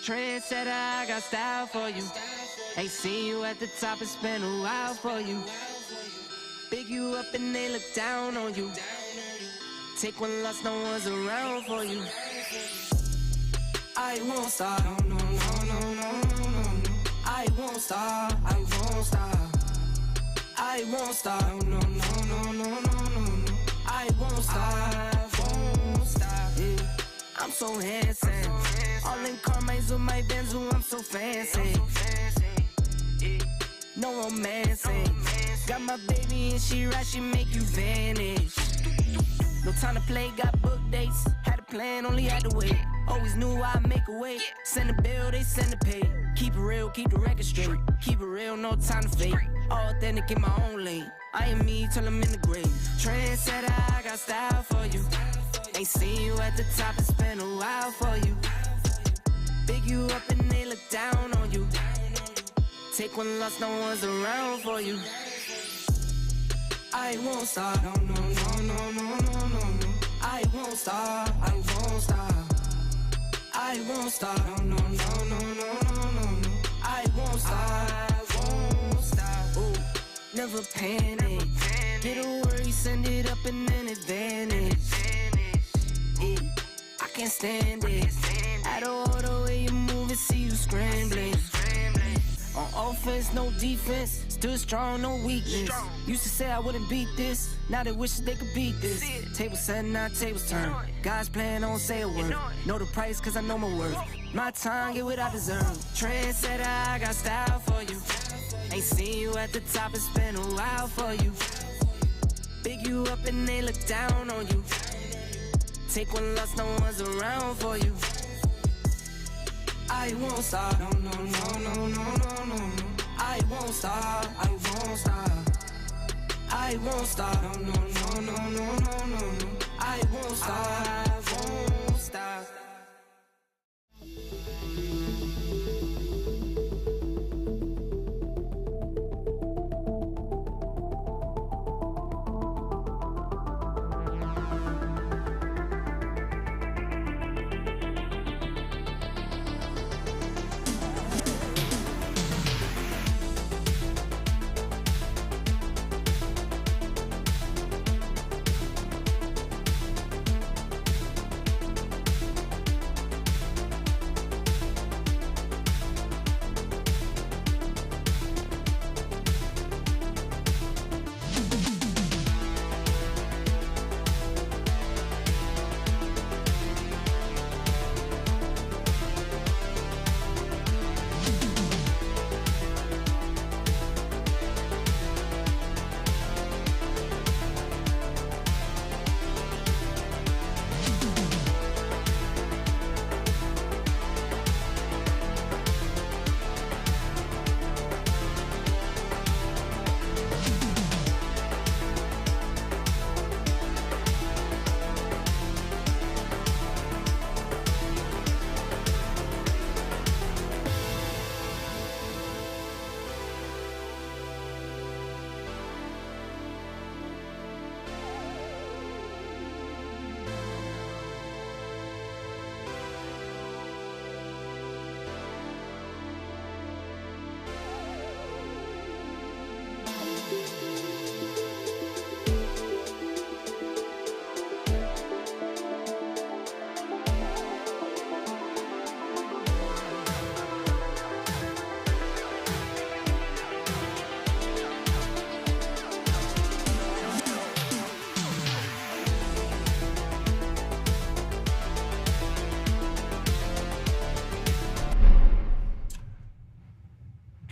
Trendsetter, I got style for you. Ain't seen you at the top, it's been a while for you. Big you up and they look down on you. Take one loss, no one's around for you. I won't stop, no, no, no, no, no, no. I won't stop, I won't stop. I won't stop, no, no, no, no, no, no. I won't stop, won't stop. Yeah. I'm so handsome. All in Carmines with my Benz, I'm so fancy. No romancing. Got my baby and she right, she make you vanish. No time to play, got book dates. Had a plan, only had to wait. Always knew I'd make a way. Send a bill, they send a pay. Keep it real, keep the record straight. Keep it real, no time to fake. All authentic in my own lane. I am me till I'm in the grave. Trendsetter, I got style for you. Ain't seen you at the top, it's been a while for you. Big you up and they look down on you. Take one loss, no one's around for you. I won't stop, no, no, no, no, no, no, no. I won't stop, I won't stop. I won't stop, no, no, no, no, no, no, no. I won't stop, won't stop. Ooh, never panic. Get a worry, send it up and then advantage. Yeah, I can't stand it. At all the way you move and see you scrambling. On offense, no defense. Still strong, no weakness. Used to say I wouldn't beat this. Now they wish they could beat this. Table set, now tables turn. God's plan, don't say a word. Know the price, cause I know my worth. My time, get what I deserve. Trendsetter, I got style for you. Ain't seen you at the top, it's been a while for you. Big you up and they look down on you. Take one loss, no one's around for you. I won't stop, no, no, no, no, no, no, no. I won't stop, I won't stop. I won't stop, no, no, no, no, no, no, no. I won't stop, won't stop.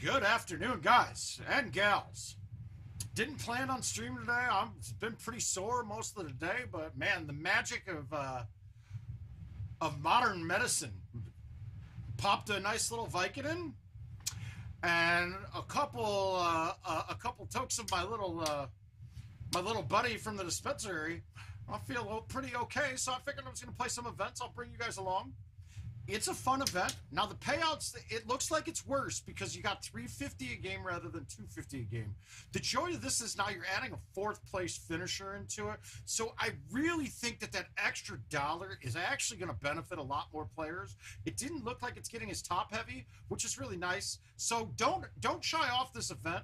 Good afternoon, guys and gals. Didn't plan on streaming today. I've been pretty sore most of the day, but man, the magic of modern medicine. Popped a nice little Vicodin and a couple tokes of my little buddy from the dispensary. I feel pretty okay, so I figured I was going to play some events. I'll bring you guys along. It's a fun event. Now the payouts, it looks like it's worse because you got $350 a game rather than $250 a game. The joy of this is now you're adding a 4th place finisher into it. So I really think that that extra dollar is actually going to benefit a lot more players. It didn't look like it's getting as top heavy, which is really nice. So don't shy off this event.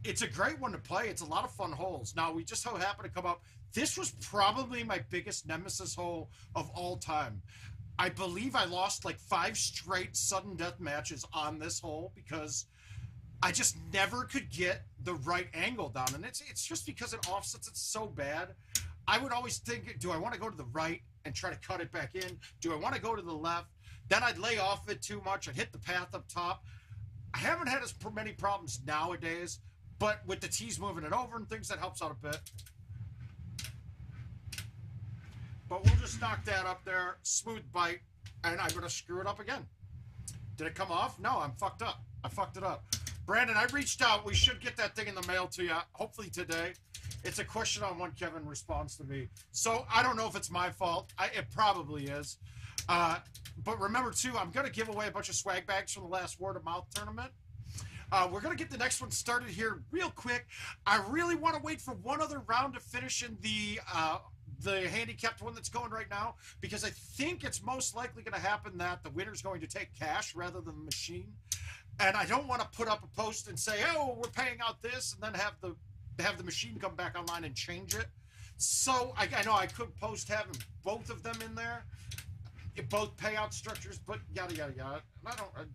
It's a great one to play. It's a lot of fun holes. Now we just so happen to come up. This was probably my biggest nemesis hole of all time. I believe I lost like 5 straight sudden death matches on this hole because I just never could get the right angle down. And it's just because it offsets it so bad. I would always think, do I want to go to the right and try to cut it back in? Do I want to go to the left? Then I'd lay off it too much. I'd hit the path up top. I haven't had as many problems nowadays, but with the tees moving it over and things, that helps out a bit. But we'll just knock that up there. Smooth bite. And I'm going to screw it up again. Did it come off? No, I'm fucked up. I fucked it up. Brandon, I reached out. We should get that thing in the mail to you, hopefully today. It's a question on when Kevin responds to me. So I don't know if it's my fault. It probably is. But remember, too, I'm going to give away a bunch of swag bags from the last Word of Mouth tournament. We're going to get the next one started here real quick. I really want to wait for one other round to finish in the handicapped one that's going right now, because I think it's most likely going to happen that the winner's going to take cash rather than the machine. And I don't want to put up a post and say, oh, we're paying out this, and then have the machine come back online and change it. So I know I could post having both of them in there, both payout structures, but yada, yada, yada. And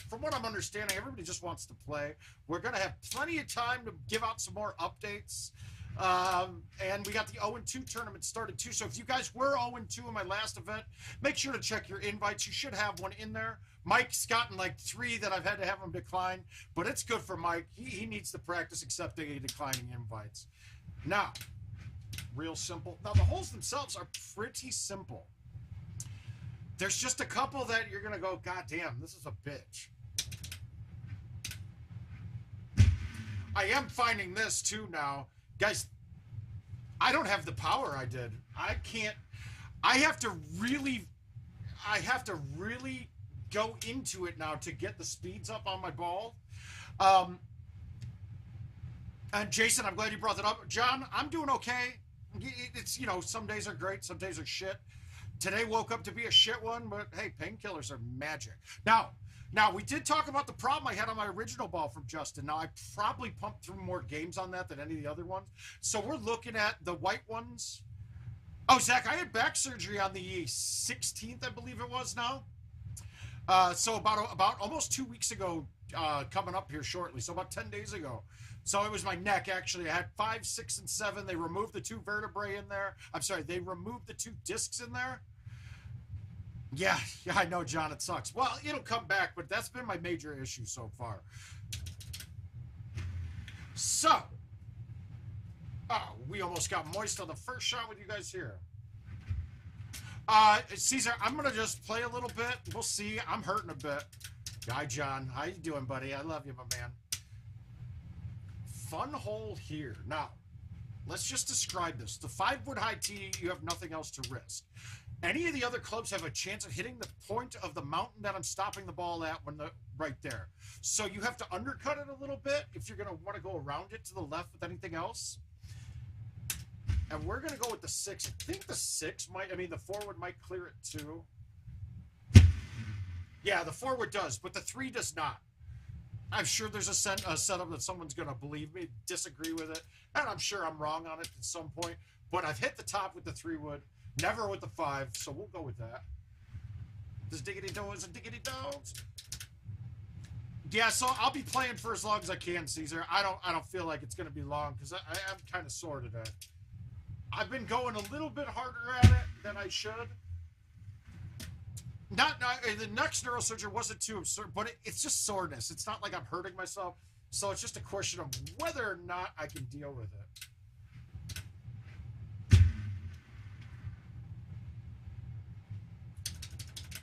from what I'm understanding, everybody just wants to play. We're going to have plenty of time to give out some more updates. And we got the 0-2 tournament started too. So if you guys were 0-2 in my last event, make sure to check your invites. You should have one in there. Mike's gotten like 3 that I've had to have him decline, but it's good for Mike. He needs to practice accepting a declining invites. Now, real simple. Now the holes themselves are pretty simple. There's just a couple that you're going to go, God damn, this is a bitch. I am finding this too now. Guys, I don't have the power I did. I have to really go into it now to get the speeds up on my ball. And Jason, I'm glad you brought that up. John, I'm doing okay. It's, you know, some days are great, some days are shit. Today woke up to be a shit one, but hey, painkillers are magic. Now, we did talk about the problem I had on my original ball from Justin. Now, I probably pumped through more games on that than any of the other ones. So we're looking at the white ones. Oh, Zach, I had back surgery on the 16th, I believe it was now. So about almost 2 weeks ago, coming up here shortly. So about 10 days ago. So it was my neck, actually. I had 5, 6, and 7. They removed the 2 vertebrae in there. I'm sorry, they removed the 2 discs in there. Yeah, I know, John, it sucks. Well, it'll come back, but that's been my major issue so far. So, we almost got moist on the first shot with you guys here. Caesar, I'm going to just play a little bit. We'll see. I'm hurting a bit. Hi, John. How you doing, buddy? I love you, my man. Fun hole here. Now, let's just describe this. The 5-wood high tee, you have nothing else to risk. Any of the other clubs have a chance of hitting the point of the mountain that I'm stopping the ball at right there. So you have to undercut it a little bit if you're going to want to go around it to the left with anything else. And we're going to go with the 6. I think the 6 the 4-wood might clear it too. Yeah, the 4-wood does, but the 3 does not. I'm sure there's a setup that someone's going to believe me, disagree with it, and I'm sure I'm wrong on it at some point. But I've hit the top with the 3-wood. Never with the 5, so we'll go with that. This diggity does and diggity does. Yeah, so I'll be playing for as long as I can, Caesar. I don't feel like it's gonna be long because I'm kind of sore today. I've been going a little bit harder at it than I should. The next neurosurgeon wasn't too absurd, but it's just soreness. It's not like I'm hurting myself, so it's just a question of whether or not I can deal with it.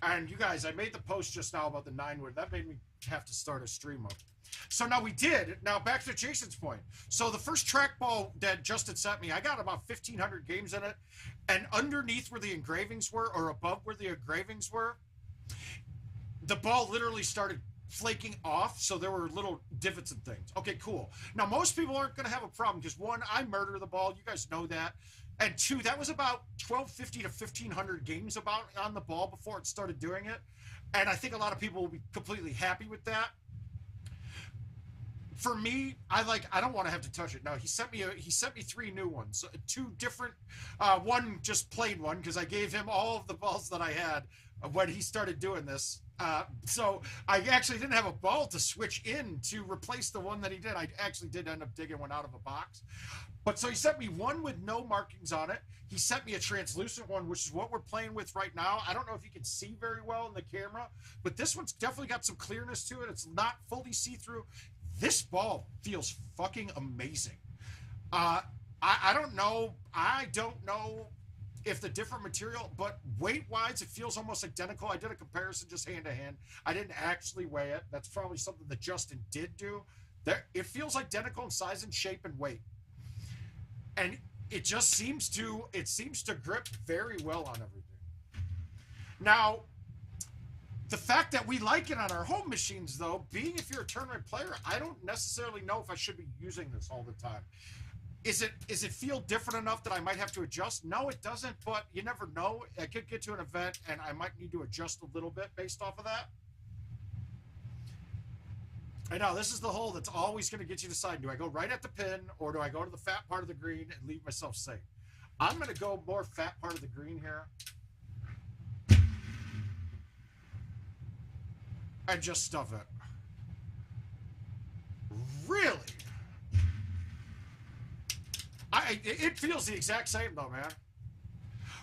And you guys, I made the post just now about the 9-wood. That made me have to start a stream up. So now we did. Now back to Jason's point. So the first trackball that Justin sent me, I got about 1,500 games in it. And underneath where the engravings were, or above where the engravings were, the ball literally started flaking off, so there were little divots and things. Okay, cool. Now, most people aren't going to have a problem because, one, I murder the ball. You guys know that. And two, that was about 1,250 to 1,500 games about on the ball before it started doing it. And I think a lot of people will be completely happy with that. For me, I don't want to have to touch it. No, he sent me 3 new ones, 2 different, one just plain one because I gave him all of the balls that I had when he started doing this. So I actually didn't have a ball to switch in to replace the one that he did. I actually did end up digging one out of a box. But so he sent me one with no markings on it. He sent me a translucent one, which is what we're playing with right now. I don't know if you can see very well in the camera, but this one's definitely got some clearness to it. It's not fully see-through. This ball feels fucking amazing. I don't know. I don't know if the different material, but weight-wise, it feels almost identical. I did a comparison just hand-to-hand. I didn't actually weigh it. That's probably something that Justin did do. It feels identical in size and shape and weight. And it just seems to grip very well on everything. Now, the fact that we like it on our home machines, though, being if you're a tournament player, I don't necessarily know if I should be using this all the time. Is it feel different enough that I might have to adjust? No, it doesn't, but you never know. I could get to an event and I might need to adjust a little bit based off of that. I know, this is the hole that's always going to get you to decide, do I go right at the pin or do I go to the fat part of the green and leave myself safe? I'm going to go more fat part of the green here. And just stuff it. Really? It feels the exact same though, man.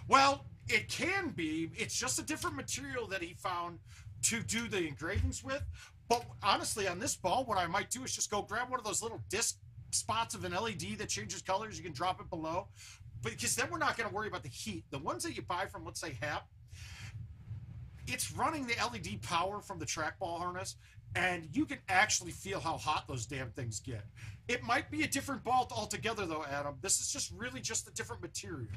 Well, it can be. It's just a different material that he found to do the engravings with. But honestly, on this ball, what I might do is just go grab one of those little disc spots of an LED that changes colors. You can drop it below. Because then we're not going to worry about the heat. The ones that you buy from, let's say, HAP, it's running the LED power from the trackball harness, and you can actually feel how hot those damn things get. It might be a different ball altogether, though, Adam. This is just really just a different material.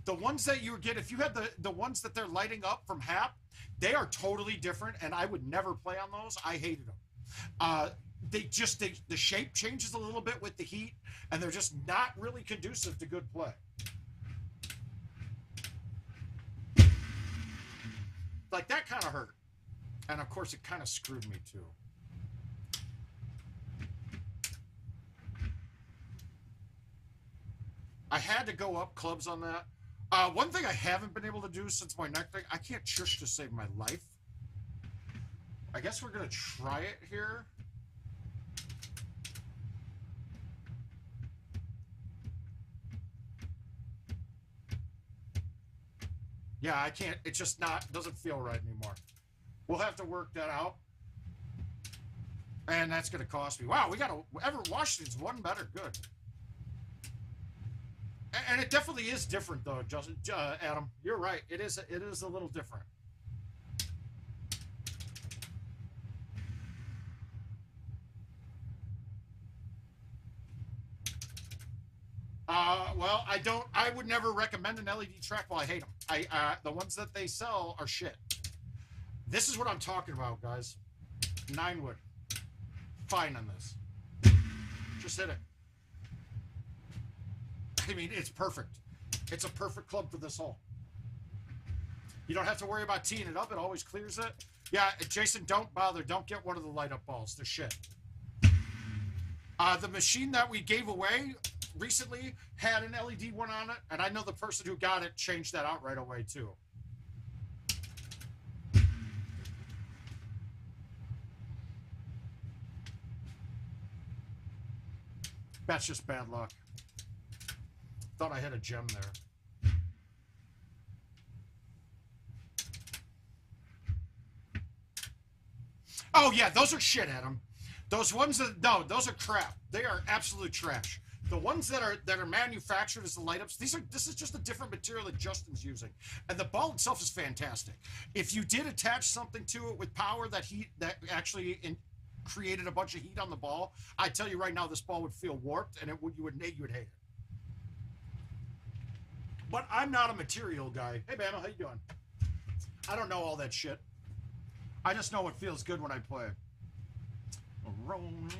The ones that you get, if you had the ones that they're lighting up from HAP, they are totally different, and I would never play on those. I hated them. The shape changes a little bit with the heat, and they're just not really conducive to good play. Like, that kind of hurt. And, of course, it kind of screwed me, too. I had to go up clubs on that. One thing I haven't been able to do since my neck thing, I can't shush to save my life. I guess we're going to try it here. Yeah, I can't. It's just doesn't feel right anymore. We'll have to work that out. And that's going to cost me. Wow, we got Everett Washington's one better. Good. And it definitely is different, though, Justin, Adam. You're right. It is a little different. Well, I would never recommend an LED trackball. I hate them. The ones that they sell are shit. This is what I'm talking about, guys. 9 wood. Fine on this. Just hit it. I mean, it's perfect. It's a perfect club for this hole. You don't have to worry about teeing it up. It always clears it. Yeah, Jason, don't bother. Don't get one of the light-up balls. They're shit. The machine that we gave away recently had an LED one on it, and I know the person who got it changed that out right away, too. That's just bad luck. Thought I had a gem there. Oh yeah, those are shit, Adam. Those ones those are crap. They are absolute trash. The ones that are manufactured as the light ups, this is just a different material that Justin's using, and the ball itself is fantastic. If you did attach something to it with power that actually created a bunch of heat on the ball, I tell you right now, this ball would feel warped, and you would hate it. But I'm not a material guy. Hey, man, how you doing? I don't know all that shit. I just know it feels good when I play. Rolling.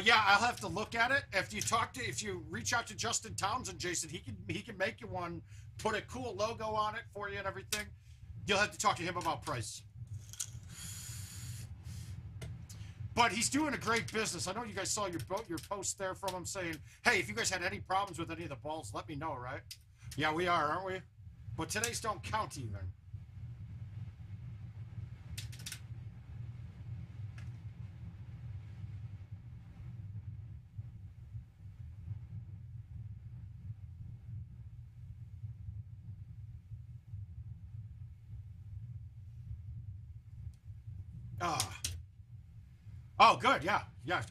Yeah, I'll have to look at it. If you reach out to Justin Townsend, Jason, he can make you one, put a cool logo on it for you and everything. You'll have to talk to him about price. But he's doing a great business. I know you guys saw your post there from him saying, hey, if you guys had any problems with any of the balls, let me know, right? Yeah, we are, aren't we? But today's don't count even. Oh, good. Yeah. Yeah.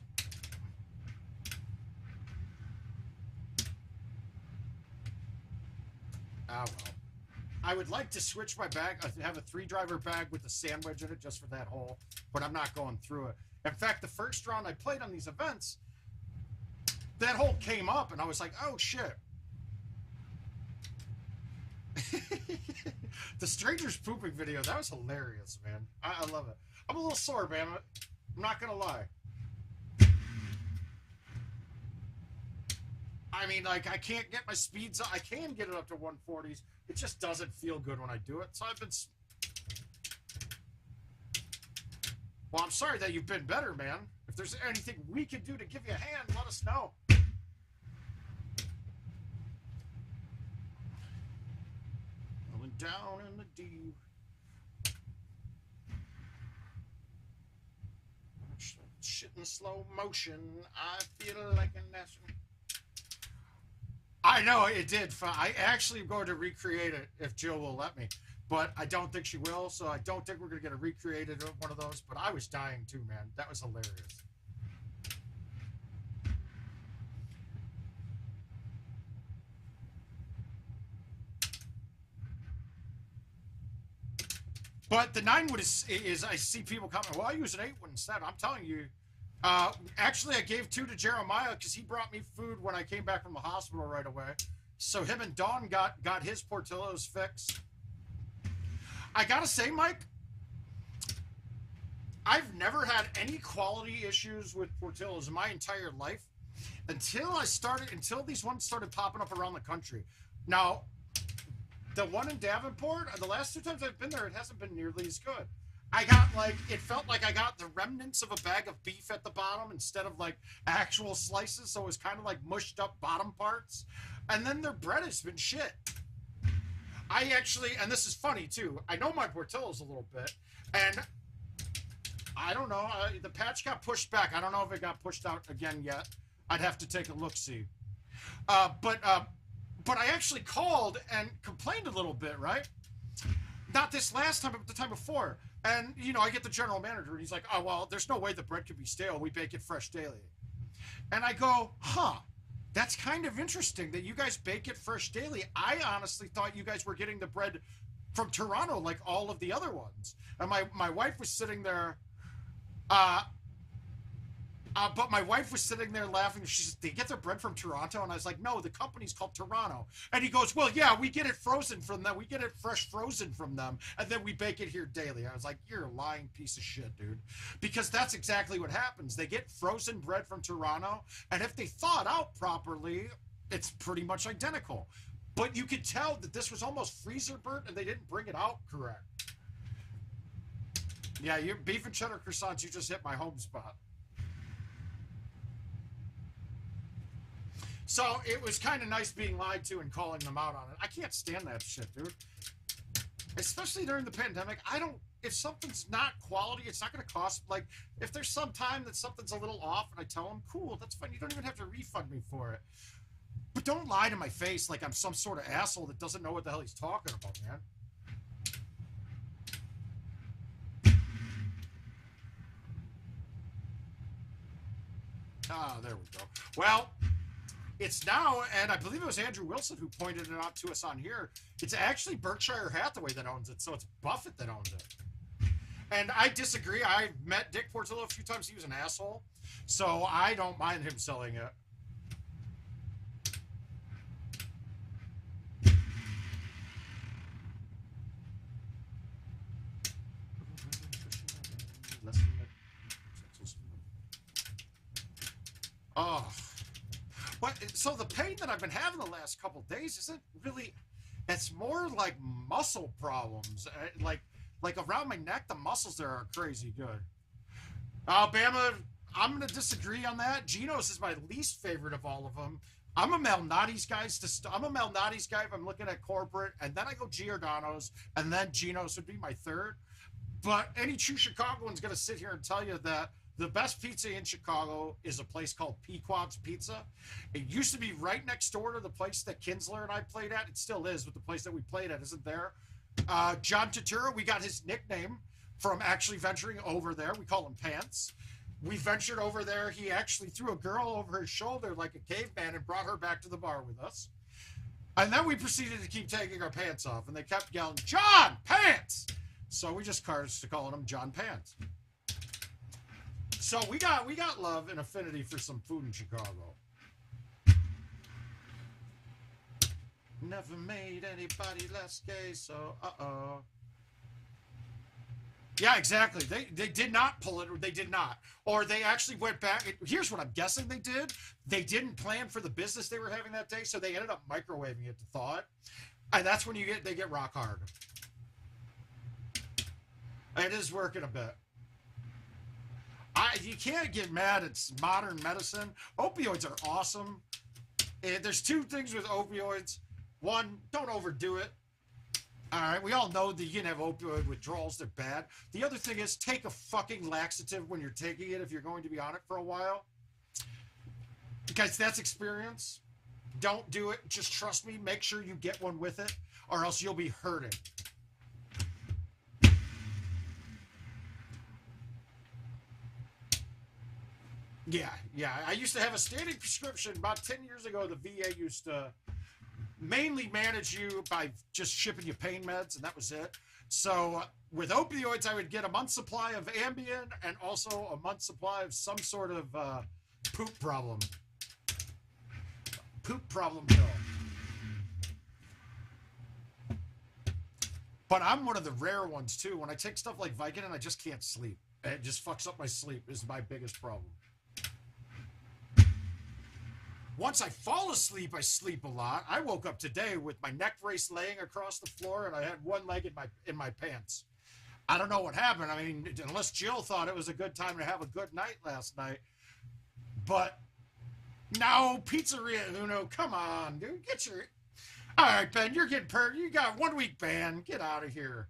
Ah, well. I would like to switch my bag. I have a 3-driver bag with a sandwich in it just for that hole, but I'm not going through it. In fact, the first round I played on these events, that hole came up, and I was like, oh, shit. The strangers pooping video, that was hilarious, man. I love it. I'm a little sore, man. I'm not going to lie. I mean, like, I can't get my speeds up. I can get it up to 140s. It just doesn't feel good when I do it. So I've been... Well, I'm sorry that you've been better, man. If there's anything we can do to give you a hand, let us know. Rolling down in the deep. Shit in slow motion. I feel like an astronaut. I know it did. I actually am going to recreate it if Jill will let me, but I don't think she will. So I don't think we're going to get a recreated one of those. But I was dying too, man. That was hilarious. But the 9-wood is I see people comment, well, I use an 8-wood instead. I'm telling you. Actually, I gave 2 to Jeremiah because he brought me food when I came back from the hospital right away. So him and Dawn got his Portillo's fixed. I gotta say, Mike, I've never had any quality issues with Portillo's in my entire life until these ones started popping up around the country. Now, the one in Davenport, the last 2 times I've been there, it hasn't been nearly as good. It felt like I got the remnants of a bag of beef at the bottom instead of like actual slices. So it was kind of like mushed up bottom parts. And then their bread has been shit. And this is funny too, I know my Portillo's a little bit, and I don't know, the patch got pushed back. I don't know if it got pushed out again yet. I'd have to take a look-see. But I actually called and complained a little bit, right? Not this last time, but the time before. And, you know, I get the general manager, and he's like, oh, well, there's no way the bread could be stale. We bake it fresh daily. And I go, huh, that's kind of interesting that you guys bake it fresh daily. I honestly thought you guys were getting the bread from Toronto like all of the other ones. And my wife was sitting there, but my wife was sitting there laughing. She said, they get their bread from Toronto? And I was like, no, the company's called Toronto. And he goes, well, yeah, we get it frozen from them. We get it fresh frozen from them. And then we bake it here daily. I was like, you're a lying piece of shit, dude. Because that's exactly what happens. They get frozen bread from Toronto. And if they thaw it out properly, it's pretty much identical. But you could tell that this was almost freezer burnt and they didn't bring it out correct. Yeah, your beef and cheddar croissants, you just hit my home spot. So it was kind of nice being lied to and calling them out on it. I can't stand that shit, dude. Especially during the pandemic. If something's not quality, it's not going to cost, like, if there's some time that something's a little off and I tell them, cool, that's fine. You don't even have to refund me for it. But don't lie to my face like I'm some sort of asshole that doesn't know what the hell he's talking about, man. Ah, there we go. Well, it's now, and I believe it was Andrew Wilson who pointed it out to us on here. It's actually Berkshire Hathaway that owns it, so it's Buffett that owns it. And I disagree. I met Dick Portillo a few times. He was an asshole, so I don't mind him selling it. Oh, but so the pain that I've been having the last couple days isn't really. It's more like muscle problems. Like around my neck, the muscles there are crazy good. Alabama, I'm gonna disagree on that. Geno's is my least favorite of all of them. I'm a Malnati's I'm a Malnati's guy if I'm looking at corporate, and then I go Giordano's, and then Geno's would be my third. But any true Chicagoan's gonna sit here and tell you that the best pizza in Chicago is a place called Pequod's Pizza. It used to be right next door to the place that Kinsler and I played at. It still is, but the place that we played at isn't there. John Turturro, we got his nickname from actually venturing over there. We call him Pants. We ventured over there. He actually threw a girl over his shoulder like a caveman and brought her back to the bar with us. And then we proceeded to keep taking our pants off, and they kept yelling, John, Pants! So we just started calling him John Pants. So we got love and affinity for some food in Chicago. Never made anybody less gay, so uh-oh. Yeah, exactly. They did not pull it, or they did not. Or they actually went back. Here's what I'm guessing they did. They didn't plan for the business they were having that day, so they ended up microwaving it to thaw it. And that's when they get rock hard. It is working a bit. You can't get mad at modern medicine. Opioids are awesome. There's two things with opioids. One, don't overdo it. All right, we all know that you can have opioid withdrawals. They're bad. The other thing is take a fucking laxative when you're taking it if you're going to be on it for a while. Because that's experience. Don't do it. Just trust me. Make sure you get one with it, or else you'll be hurting. Yeah. I used to have a standing prescription. About 10 years ago, the VA used to mainly manage you by just shipping you pain meds, and that was it. So with opioids, I would get a month's supply of Ambien and also a month's supply of some sort of poop problem pill. But I'm one of the rare ones, too. When I take stuff like Vicodin, I just can't sleep. It just fucks up my sleep. Is my biggest problem. Once I fall asleep, I sleep a lot. I woke up today with my neck brace laying across the floor, and I had one leg in my pants. I don't know what happened. I mean, unless Jill thought it was a good time to have a good night last night. But no, Pizzeria Uno, come on, dude, get your... All right, Ben, you're getting you got 1 week ban. Get out of here.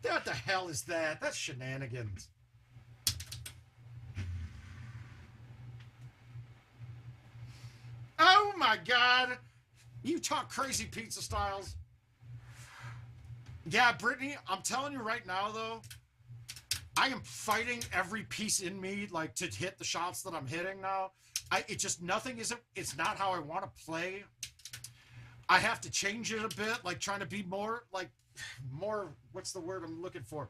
What the hell is that? That's shenanigans. Oh my God. You talk crazy pizza styles. Yeah, Brittany, I'm telling you right now, though, I am fighting every piece in me, like, to hit the shots that I'm hitting now. It's not how I want to play. I have to change it a bit, like trying to be more, what's the word I'm looking for?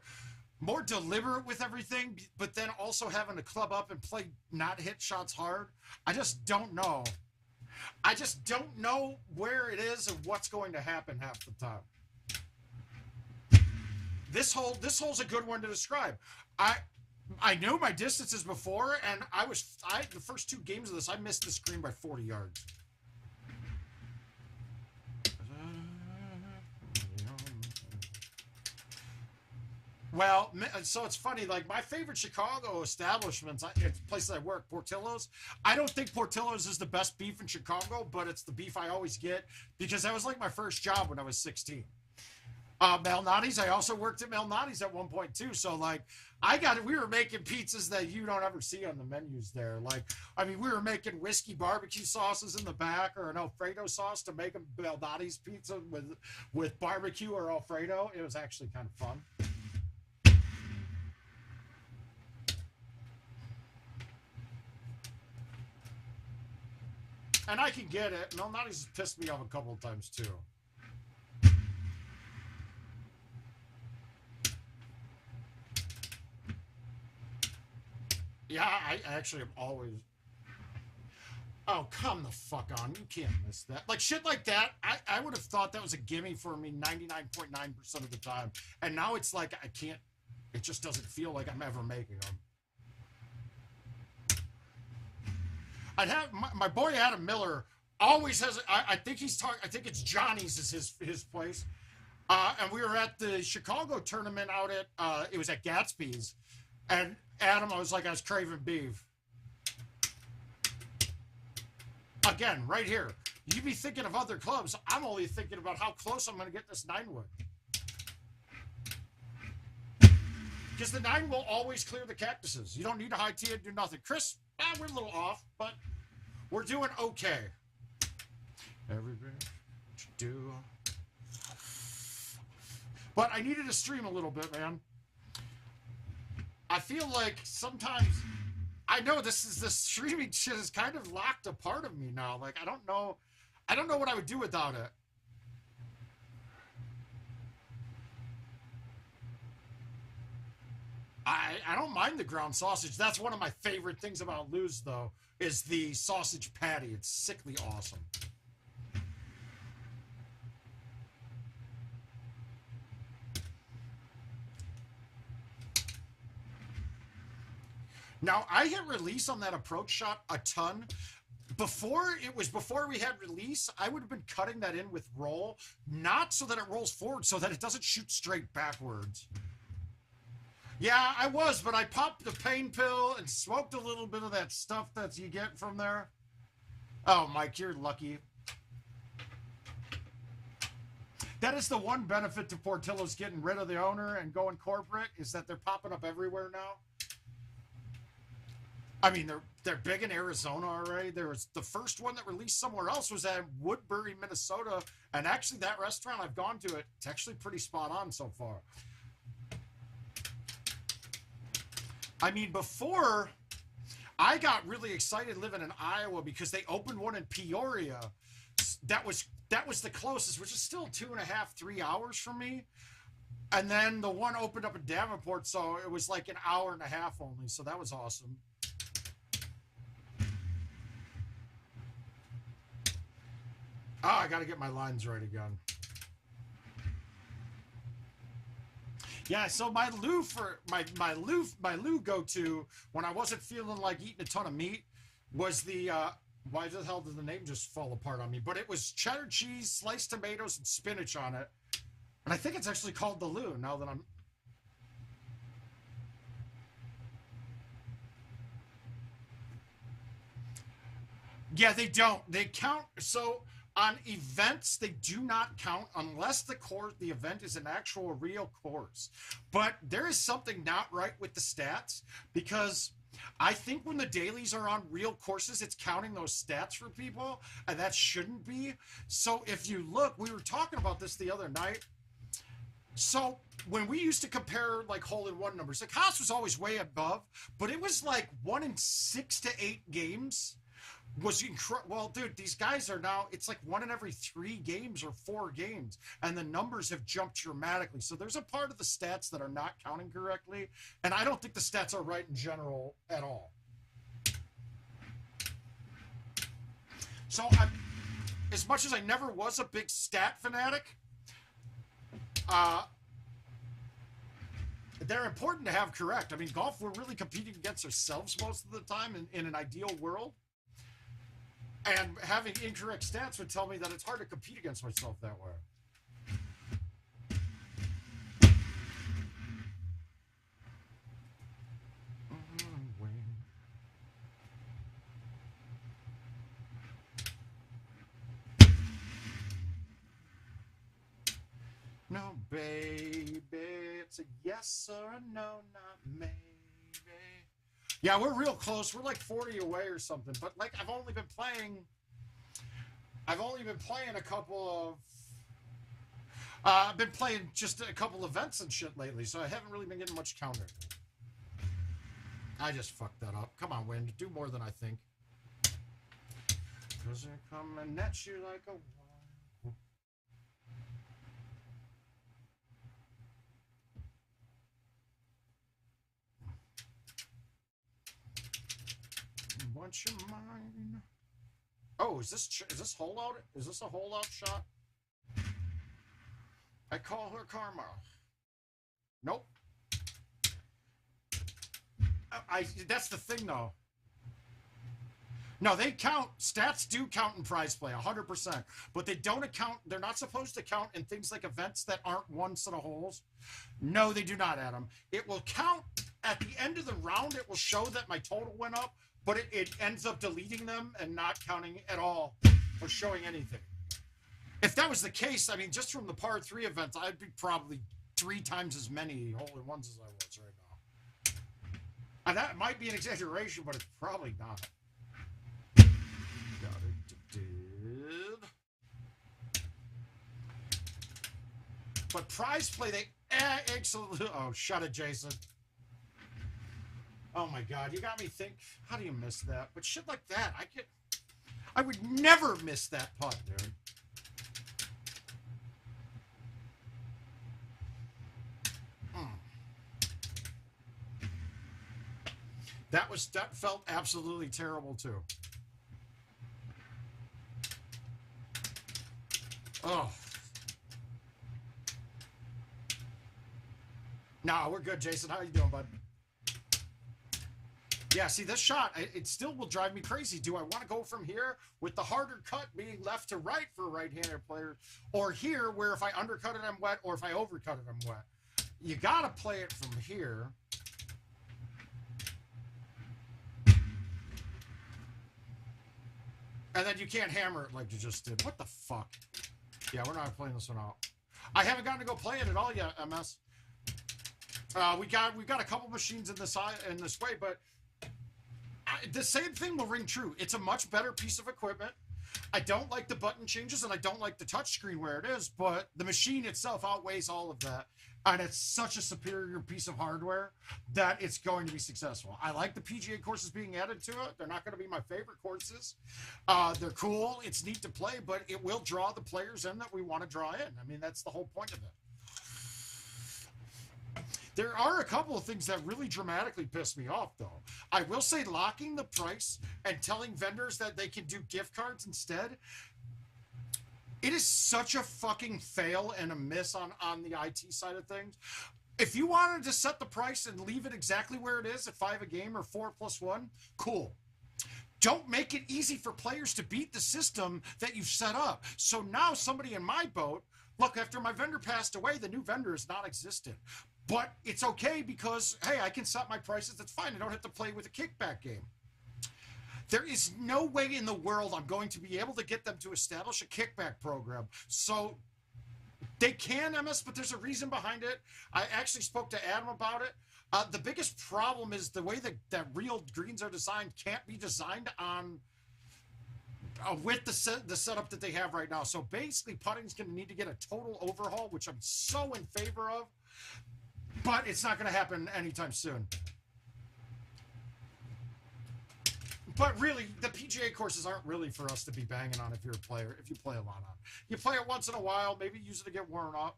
More deliberate with everything, but then also having to club up and play not hit shots hard. I just don't know. I just don't know where it is or what's going to happen half the time. This hole's a good one to describe. I knew my distances before, and the first 2 games of this, I missed the screen by 40 yards. Well, so it's funny, like, my favorite Chicago establishments, places I work, Portillo's. I don't think Portillo's is the best beef in Chicago, but it's the beef I always get, because that was like my first job when I was 16. Malnati's, I also worked at Malnati's at one point too, so like, we were making pizzas that you don't ever see on the menus there. Like, I mean, we were making whiskey barbecue sauces in the back, or an Alfredo sauce to make a Malnati's pizza with barbecue or Alfredo. It was actually kind of fun. And I can get it. Malnati's pissed me off a couple of times, too. Yeah, I actually am always... Oh, come the fuck on. You can't miss that. Like, shit like that, I would have thought that was a gimme for me 99.9% of the time. And now it's like, I can't... It just doesn't feel like I'm ever making them. I'd have my boy Adam Miller always has. I think he's talking. I think it's Johnny's is his place. And we were at the Chicago tournament out at it was at Gatsby's, and Adam, I was craving beef. Again, right here. You be thinking of other clubs. I'm only thinking about how close I'm going to get this 9-wood. Because the 9 will always clear the cactuses. You don't need to high tee it, do nothing. Chris, we're a little off, but we're doing okay. Every bit you do. But I needed to stream a little bit, man. I feel like sometimes, I know this streaming shit has kind of locked a part of me now. Like, I don't know what I would do without it. I don't mind the ground sausage. That's one of my favorite things about Lou's, though, is the sausage patty. It's sickly awesome. Now, I hit release on that approach shot a ton. Before we had release, I would have been cutting that in with roll, not so that it rolls forward, so that it doesn't shoot straight backwards. Yeah, I was, but I popped the pain pill and smoked a little bit of that stuff that you get from there. Oh, Mike, you're lucky. That is the one benefit to Portillo's getting rid of the owner and going corporate, is that they're popping up everywhere now. I mean, they're big in Arizona already. There was the first one that released somewhere else was at Woodbury, Minnesota, and actually that restaurant, I've gone to it. It's actually pretty spot on so far. I mean, before, I got really excited living in Iowa because they opened one in Peoria. That was the closest, which is still 2.5, 3 hours from me. And then the one opened up in Davenport, so it was like an hour and a half only. So that was awesome. Oh, I got to get my lines right again. Yeah, so my Lou go-to when I wasn't feeling like eating a ton of meat was the why the hell did the name just fall apart on me? But it was cheddar cheese, sliced tomatoes, and spinach on it. And I think it's actually called the Lou now that I'm... Yeah, they don't. They count... So... On events, they do not count unless the event is an actual real course. But there is something not right with the stats, because I think when the dailies are on real courses, it's counting those stats for people, and that shouldn't be. So if you look, we were talking about this the other night. So when we used to compare like hole-in-one numbers, like Haas was always way above, but it was like 1 in 6 to 8 games. Was incredible. Well, dude, these guys are now, it's like 1 in every 3 games or 4 games, and the numbers have jumped dramatically. So there's a part of the stats that are not counting correctly, and I don't think the stats are right in general at all. So as much as I never was a big stat fanatic, they're important to have correct. I mean, golf, we're really competing against ourselves most of the time in an ideal world. And having incorrect stats would tell me that it's hard to compete against myself that way. No, baby, it's a yes or a no, not maybe. Yeah, we're real close. We're like 40 away or something. But like, I've only been playing a couple of. I've been playing just a couple events and shit lately, so I haven't really been getting much counter. I just fucked that up. Come on, Wind, do more than I think. 'Cause they're coming at you like a wall. Want your mine? Oh, is this hole out? Is this a hole out shot? I call her Karma. Nope. That's the thing though. No, they count. Stats do count in prize play, 100%. But they don't account. They're not supposed to count in things like events that aren't one set of holes. No, they do not, Adam. It will count at the end of the round. It will show that my total went up, but it ends up deleting them and not counting at all or showing anything. If that was the case, I mean, just from the par 3 events, I'd be probably 3 times as many hole-in-ones as I was right now. And that might be an exaggeration, but it's probably not. But prize play, they absolutely. Oh, shut it, Jason. Oh my God, you got me think. How do you miss that? But shit like that, I would never miss that putt, dude. That felt absolutely terrible too. Oh. No, we're good, Jason. How you doing, bud? Yeah, see, this shot, it still will drive me crazy. Do I want to go from here with the harder cut being left to right for a right-handed player, or here where if I undercut it, I'm wet, or if I overcut it, I'm wet? You got to play it from here. And then you can't hammer it like you just did. What the fuck? Yeah, we're not playing this one out. I haven't gotten to go play it at all yet, MS. We've got a couple machines in this way, but the same thing will ring true. It's a much better piece of equipment. I don't like the button changes, and I don't like the touchscreen where it is, but the machine itself outweighs all of that. And it's such a superior piece of hardware that it's going to be successful. I like the PGA courses being added to it. They're not going to be my favorite courses. They're cool. It's neat to play, but it will draw the players in that we want to draw in. I mean, that's the whole point of it. There are a couple of things that really dramatically piss me off, though. I will say locking the price and telling vendors that they can do gift cards instead, it is such a fucking fail and a miss on the IT side of things. If you wanted to set the price and leave it exactly where it is at 5 a game or 4+1, cool. Don't make it easy for players to beat the system that you've set up. So now somebody in my boat, look, after my vendor passed away, the new vendor is non-existent. But it's okay because, hey, I can set my prices. That's fine. I don't have to play with a kickback game. There is no way in the world I'm going to be able to get them to establish a kickback program. So they can, MS, but there's a reason behind it. I actually spoke to Adam about it. The biggest problem is the way that real greens are designed can't be designed on with the setup that they have right now. So basically, putting's going to need to get a total overhaul, which I'm so in favor of. But it's not going to happen anytime soon. But really, the PGA courses aren't really for us to be banging on if you're a player, if you play a lot on. You play it once in a while, maybe use it to get worn up.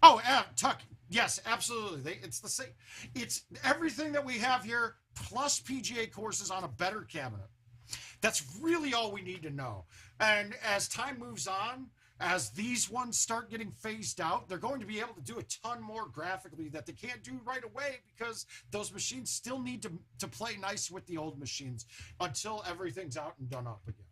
Oh, Tuck, yes, absolutely. It's the same. It's everything that we have here, plus PGA courses on a better cabinet. That's really all we need to know. And as time moves on, as these ones start getting phased out, they're going to be able to do a ton more graphically that they can't do right away because those machines still need to play nice with the old machines until everything's out and done up again.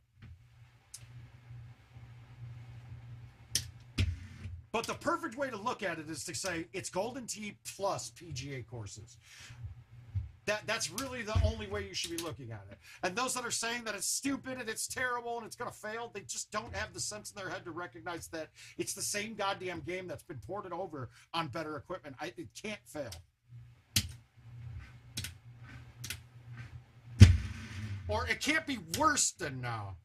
But the perfect way to look at it is to say it's Golden Tee plus PGA courses. That's really the only way you should be looking at it. And those that are saying that it's stupid and it's terrible and it's going to fail, they just don't have the sense in their head to recognize that it's the same goddamn game that's been ported over on better equipment. It can't fail. Or it can't be worse than now.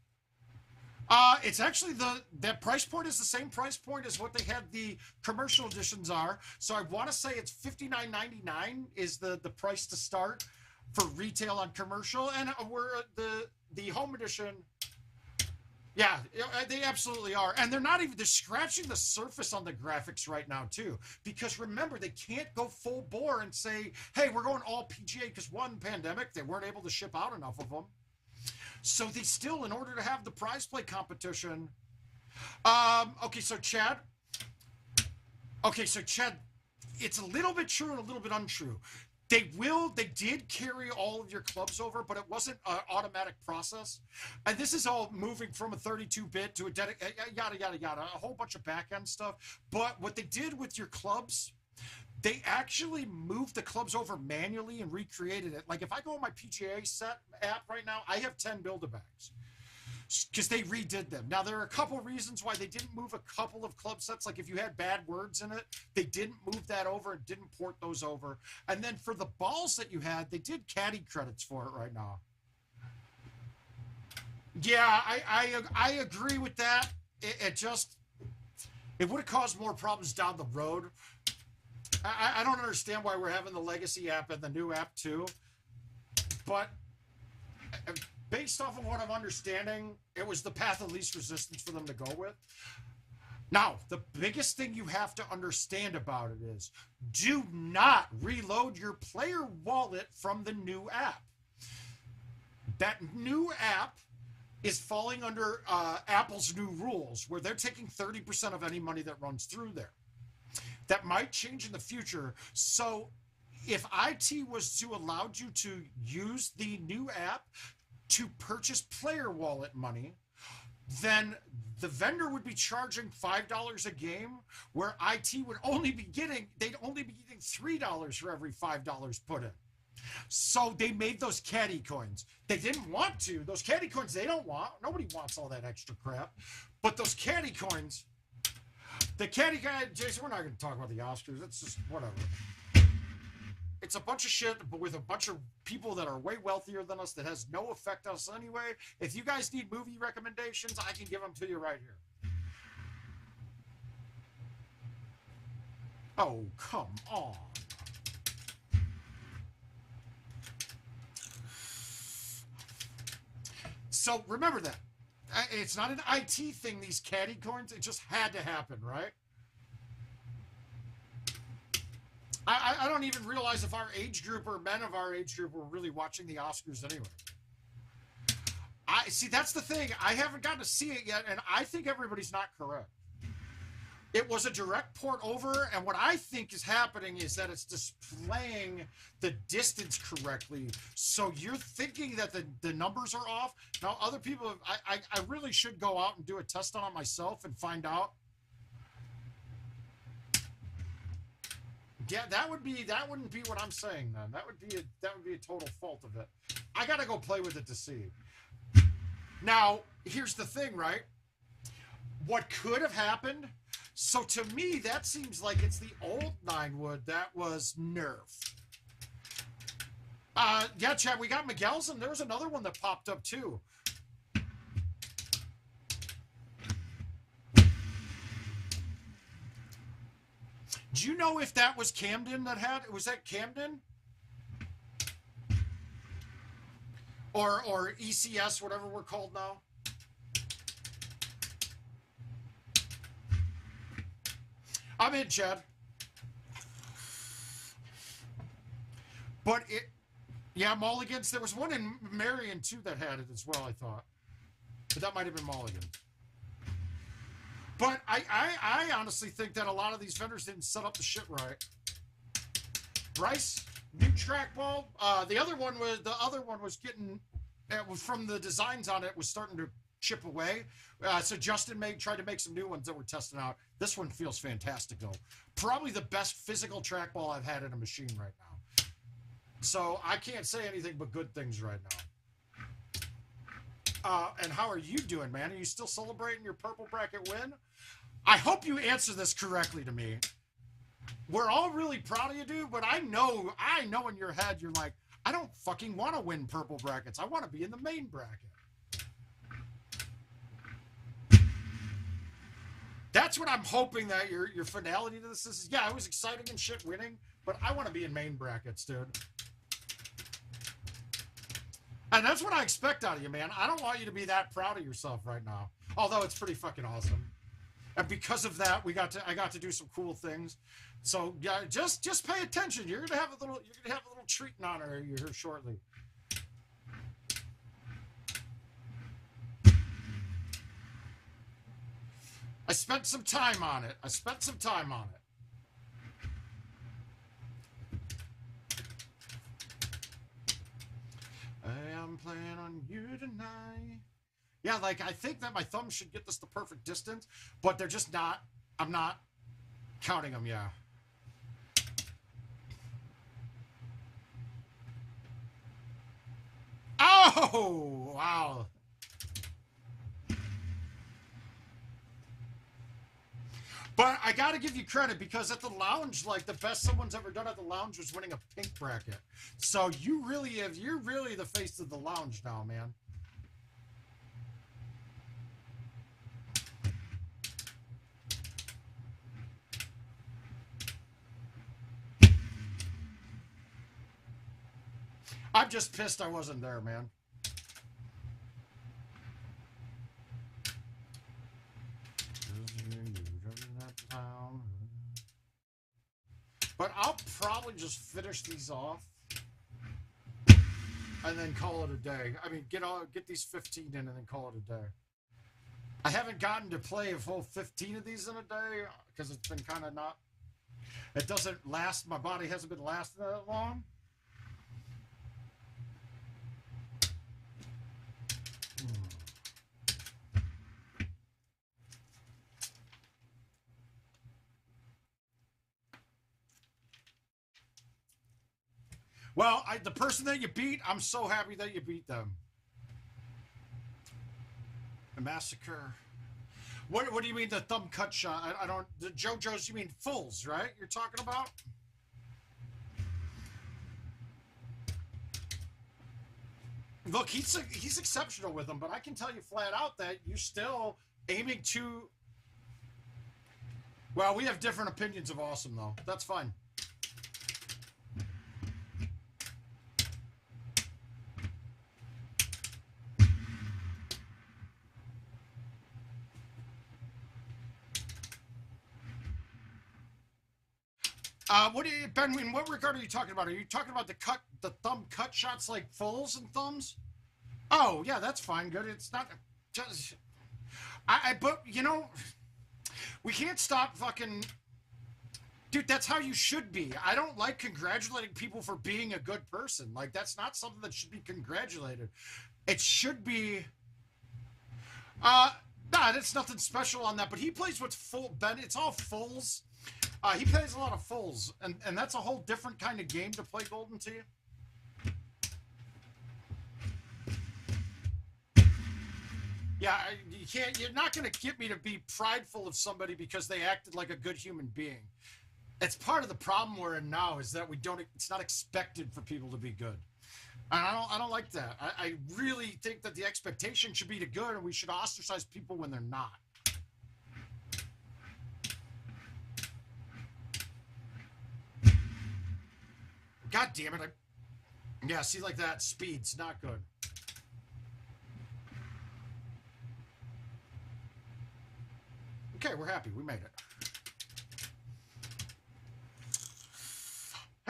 It's actually that price point is the same price point as what they had the commercial editions are. So I want to say it's $59.99 is the price to start for retail on commercial, and we're the home edition. Yeah, they absolutely are, and they're scratching the surface on the graphics right now too. Because remember, they can't go full bore and say, hey, we're going all PGA because one, pandemic, they weren't able to ship out enough of them. So they still, in order to have the prize play competition, okay, so Chad, it's a little bit true and a little bit untrue. They did carry all of your clubs over, but it wasn't an automatic process. And this is all moving from a 32-bit to a yada, yada, yada, a whole bunch of back-end stuff. But what they did with your clubs, they actually moved the clubs over manually and recreated it. Like if I go on my PGA set app right now, I have 10 Build-A-Bags because they redid them. Now, there are a couple reasons why they didn't move a couple of club sets. Like if you had bad words in it, they didn't move that over and didn't port those over. And then for the balls that you had, they did caddy credits for it right now. Yeah, I agree with that. It would have caused more problems down the road. I don't understand why we're having the legacy app and the new app too. But based off of what I'm understanding, it was the path of least resistance for them to go with. Now, the biggest thing you have to understand about it is do not reload your player wallet from the new app. That new app is falling under Apple's new rules where they're taking 30% of any money that runs through there. That might change in the future. So if IT was to allow you to use the new app to purchase player wallet money, then the vendor would be charging $5 a game, where IT would only be getting, they'd only be getting $3 for every $5 put in. So they made those caddy coins. They didn't want to. Those caddy coins they don't want. Nobody wants all that extra crap. But those caddy coins, the caddy guy, Jason, we're not going to talk about the Oscars. It's just whatever. It's a bunch of shit, but with a bunch of people that are way wealthier than us that has no effect on us anyway. If you guys need movie recommendations, I can give them to you right here. Oh, come on. So remember that. It's not an IT thing, these caddy coins. It just had to happen, right? I don't even realize if our age group or men of our age group were really watching the Oscars anyway. See, that's the thing. I haven't gotten to see it yet, and I think everybody's not correct. It was a direct port over, and what I think is happening is that it's displaying the distance correctly. So you're thinking that the numbers are off. Now, other people, I really should go out and do a test on it myself and find out. Yeah, that wouldn't be what I'm saying then. That would be a total fault of it. I gotta go play with it to see. Now, here's the thing, right? What could have happened? So to me, that seems like it's the old 9-wood that was nerfed. Yeah, Chad, we got Miguel's, and there was another one that popped up too. Do you know if that was Camden that had it? Was that Camden? Or ECS, whatever we're called now? I'm in, Chad. But it, yeah, Mulligan's. There was one in Marion too that had it as well, I thought. But that might have been Mulligan. But I honestly think that a lot of these vendors didn't set up the shit right. Bryce, new trackball. The other one was getting, from the designs on it, was starting to chip away. So Justin tried to make some new ones that we're testing out. This one feels fantastic though. Probably the best physical trackball I've had in a machine right now. So I can't say anything but good things right now. And how are you doing, man? Are you still celebrating your purple bracket win? I hope you answer this correctly to me. We're all really proud of you, dude, but I know in your head you're like, I don't fucking want to win purple brackets. I want to be in the main bracket. That's what I'm hoping that your finality to this is. Yeah, it was exciting and shit winning, but I want to be in main brackets, dude. And that's what I expect out of you, man. I don't want you to be that proud of yourself right now. Although it's pretty fucking awesome. And because of that, I got to do some cool things. So yeah, just pay attention. You're gonna have a little treat in honor of you here shortly. I spent some time on it. playing on you tonight. Yeah, like, I think that my thumbs should get this the perfect distance, but they're just not. I'm not counting them, yeah. Oh, wow. But I got to give you credit because at the lounge, like the best someone's ever done at the lounge was winning a pink bracket. So you're really the face of the lounge now, man. I'm just pissed I wasn't there, man. But I'll probably just finish these off and then call it a day. I mean, get these 15 in and then call it a day. I haven't gotten to play a full 15 of these in a day because it's been kind of not... It doesn't last. My body hasn't been lasting that long. Well, the person that you beat, I'm so happy that you beat them. A massacre. What do you mean the thumb cut shot? I don't... The JoJo's, you mean fulls, right? You're talking about? Look, he's exceptional with them, but I can tell you flat out that you're still aiming to... Well, we have different opinions of awesome, though. That's fine. Ben, in what regard are you talking about? Are you talking about the thumb cut shots like fulls and thumbs? Oh, yeah, that's fine. Good. It's not just... but, you know, we can't stop fucking... Dude, that's how you should be. I don't like congratulating people for being a good person. Like, that's not something that should be congratulated. It should be... Nah, that's nothing special on that. But he plays with full... Ben, it's all fulls. He plays a lot of fulls, and that's a whole different kind of game to play Golden Tee. Yeah, you're not going to get me to be prideful of somebody because they acted like a good human being. It's part of the problem we're in now is that it's not expected for people to be good. And I don't like that. I really think that the expectation should be to good, and we should ostracize people when they're not. God damn it. Yeah, see, like that. Speed's not good. Okay, we're happy. We made it.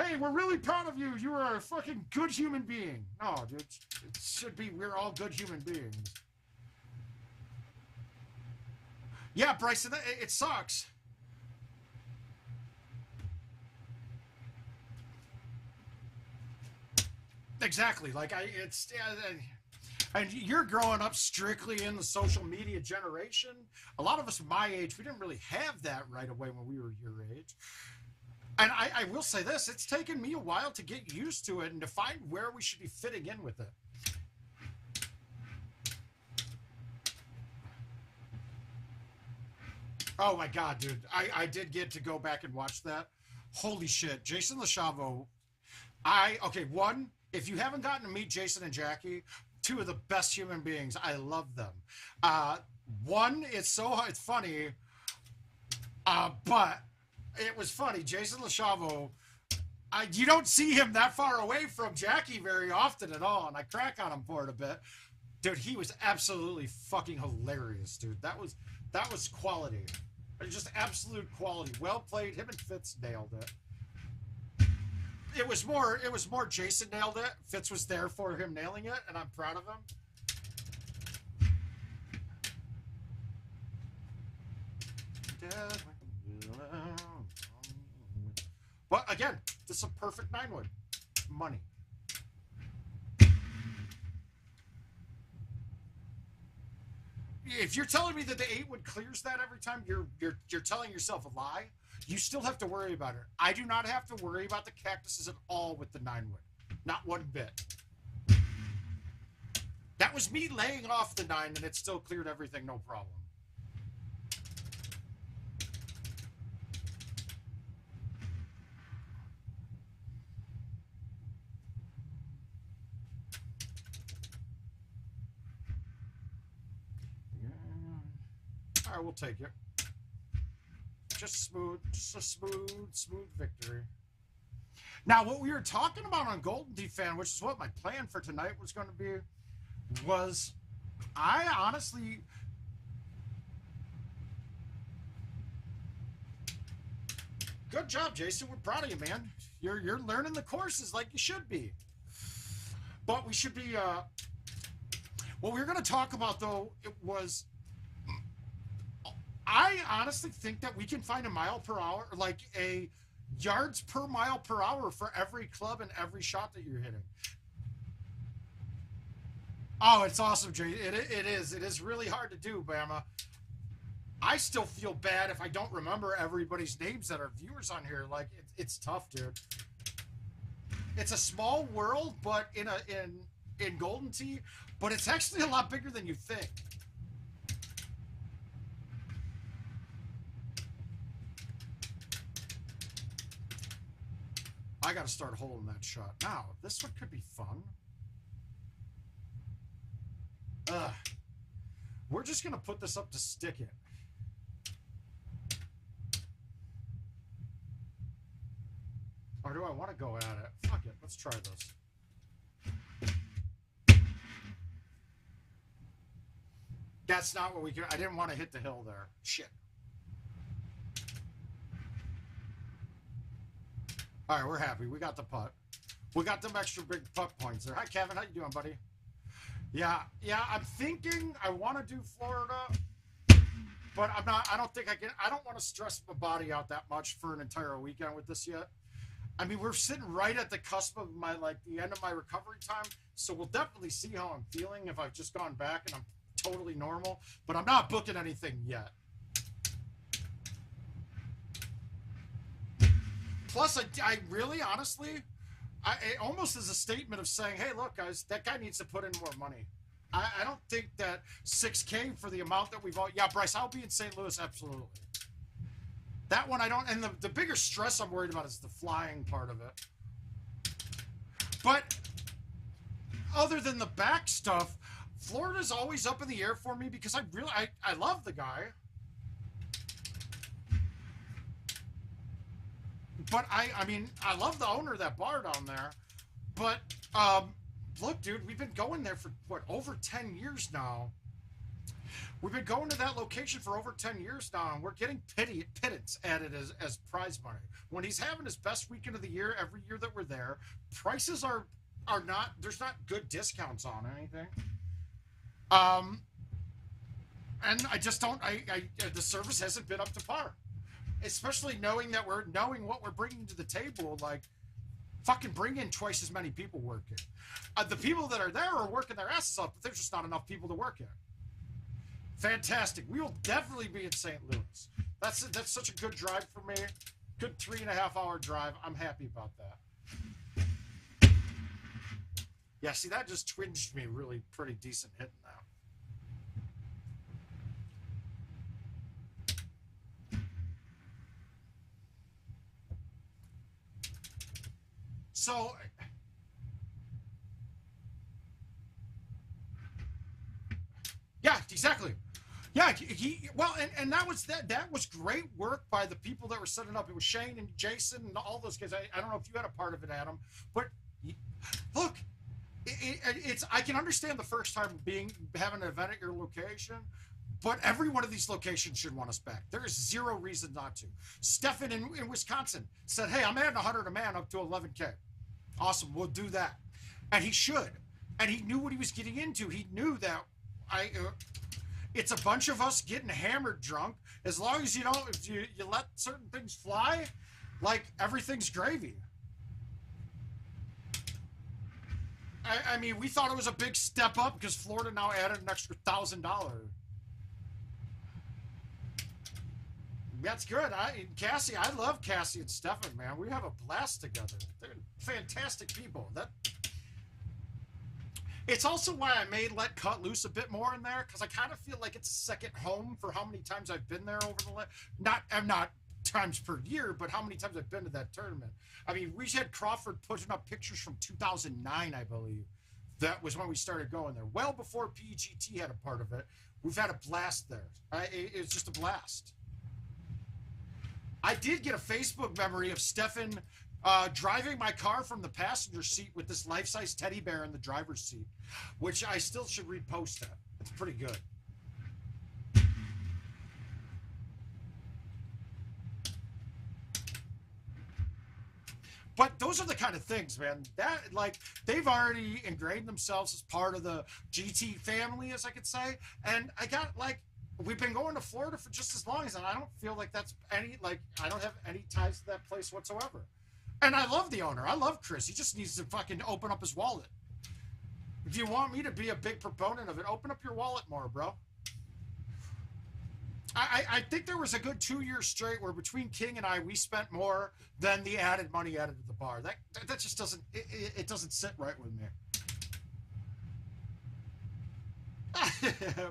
Hey, we're really proud of you. You are a fucking good human being. No, dude. It should be we're all good human beings. Yeah, Bryson, it sucks. Exactly. Like and you're growing up strictly in the social media generation. A lot of us my age, we didn't really have that right away when we were your age. And I will say this, it's taken me a while to get used to it and to find where we should be fitting in with it. Oh my God, dude. I did get to go back and watch that. Holy shit. Jason LaChavo. Okay, one, if you haven't gotten to meet Jason and Jackie, two of the best human beings. I love them. One, it's funny, but it was funny. Jason LaChavo, you don't see him that far away from Jackie very often at all, and I crack on him for it a bit. Dude, he was absolutely fucking hilarious, dude. That was quality. Just absolute quality. Well played. Him and Fitz nailed it. It was more Jason nailed it. Fitz was there for him nailing it, and I'm proud of him. But again, this is a perfect 9-wood. Money. if you're telling me that the 8-wood clears that every time, you're telling yourself a lie. You still have to worry about it. I do not have to worry about the cactuses at all with the 9-wood. Not one bit. That was me laying off the 9 and it still cleared everything, no problem. All right, we'll take it. Just smooth, just a smooth victory. Now, what we were talking about on GoldenTeeTV, which is what my plan for tonight was going to be, was I honestly... Good job, Jason. We're proud of you, man. You're learning the courses like you should be. But we should be... what we were going to talk about, though, it was... I honestly think that we can find a mile per hour, like a yards per mile per hour for every club and every shot that you're hitting. Oh, it's awesome, Jay. It is really hard to do, Bama. I still feel bad if I don't remember everybody's names that are viewers on here. Like, it's tough, dude. It's a small world, but in GoldenTee, but it's actually a lot bigger than you think. I got to start holding that shot. Now, this one could be fun. We're just going to put this up to stick it. Or do I want to go at it? Fuck it. Let's try this. That's not what we could... I didn't want to hit the hill there. Shit. All right, we're happy. We got the putt. We got them extra big putt points there. Hi, Kevin. How you doing, buddy? Yeah, I'm thinking I want to do Florida, but I'm not. I don't think I can. I don't want to stress my body out that much for an entire weekend with this yet. I mean, we're sitting right at the cusp of my, like, the end of my recovery time, so we'll definitely see how I'm feeling if I've just gone back and I'm totally normal, but I'm not booking anything yet. Plus, I really, honestly, it almost is a statement of saying, hey, look, guys, that guy needs to put in more money. I don't think that $6K for the amount that we've all... Yeah, Bryce, I'll be in St. Louis, absolutely. That one I don't... And the bigger stress I'm worried about is the flying part of it. But other than the back stuff, Florida's always up in the air for me because I love the guy. But I mean, I love the owner of that bar down there. But, look, dude, we've been going there for, what, over 10 years now. We've been going to that location for over 10 years now, and we're getting pittance added as prize money. When he's having his best weekend of the year, every year that we're there, prices are not, there's not good discounts on anything. And I just don't, the service hasn't been up to par. Especially knowing what we're bringing to the table, like, fucking bring in twice as many people working. The people that are there are working their asses off, but there's just not enough people to work it. Fantastic. We will definitely be in St. Louis. That's such a good drive for me. Good 3.5-hour drive. I'm happy about that. Yeah, see, that just twinged me really pretty decent hitting that. So, yeah, exactly. Yeah, and that was great work by the people that were setting up. It was Shane and Jason and all those guys. I don't know if you had a part of it, Adam, but look, it's I can understand the first time having an event at your location, but every one of these locations should want us back. There is zero reason not to. Stefan in Wisconsin said, "Hey, I'm adding 100 a man up to 11K." Awesome, we'll do that. And he should. And he knew what he was getting into. He knew that it's a bunch of us getting hammered drunk. As long as you don't, if you let certain things fly, like, everything's gravy. I mean, we thought it was a big step up because Florida now added an extra $1,000. That's good. Cassie, I love Cassie and Stefan, man. We have a blast together. They're fantastic people. It's also why I may let loose a bit more in there, because I kind of feel like it's a second home for how many times I've been there over the I'm not times per year, but how many times I've been to that tournament. I mean, we had Crawford putting up pictures from 2009, I believe. That was when we started going there. Well before PGT had a part of it. We've had a blast there. It's just a blast. I did get a Facebook memory of Stefan driving my car from the passenger seat with this life-size teddy bear in the driver's seat, which I still should repost that. It's pretty good. But those are the kind of things, man, that, like, they've already ingrained themselves as part of the GT family, as I could say. And I got, like, we've been going to Florida for just as long as, and I don't feel like that's any, like, I don't have any ties to that place whatsoever. And I love the owner. I love Chris. He just needs to fucking open up his wallet. If you want me to be a big proponent of it, open up your wallet more, bro. I think there was a good 2 years straight where between King and I, we spent more than the added money added to the bar. That just doesn't, it doesn't sit right with me.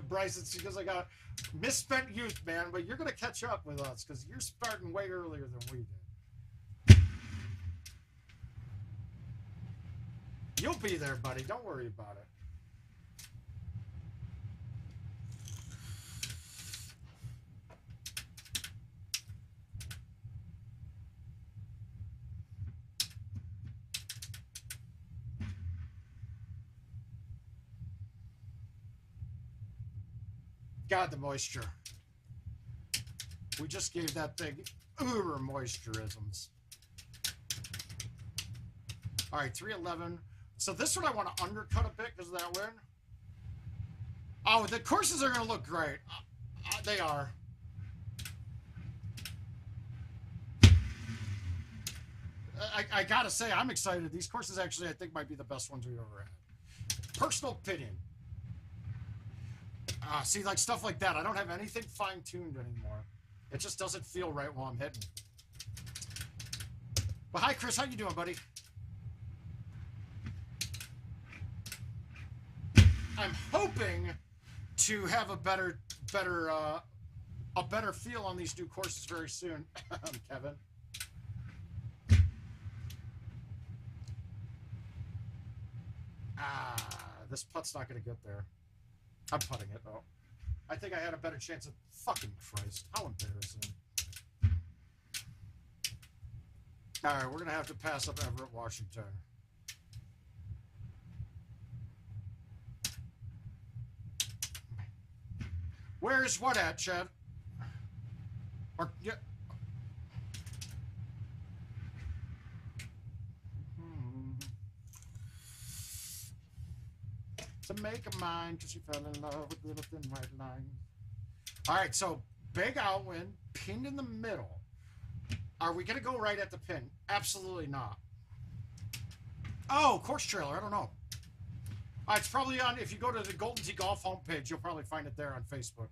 Bryce, it's because I got misspent youth, man, but you're going to catch up with us because you're starting way earlier than we did. You'll be there, buddy. Don't worry about it. God, the moisture. We just gave that thing uber moisturisms. All right, 311. So this one I want to undercut a bit because of that win. Oh, the courses are going to look great. They are. I got to say, I'm excited. These courses actually, I think, might be the best ones we've ever had. Personal opinion. See, like stuff like that. I don't have anything fine-tuned anymore. It just doesn't feel right while I'm hitting. Well, hi, Chris. How you doing, buddy? I'm hoping to have a better feel on these new courses very soon, Kevin. This putt's not going to get there. I'm putting it, though. I think I had a better chance of... Fucking Christ. How embarrassing. All right, we're going to have to pass up Everett, Washington. Where's what at, Chad? Or, yeah. To make a mind, because you fell in love with little thin white lines. All right, so big outwind, pinned in the middle. Are we going to go right at the pin? Absolutely not. Oh, course trailer. I don't know. It's probably on, if you go to the Golden Tee Golf homepage, you'll probably find it there on Facebook.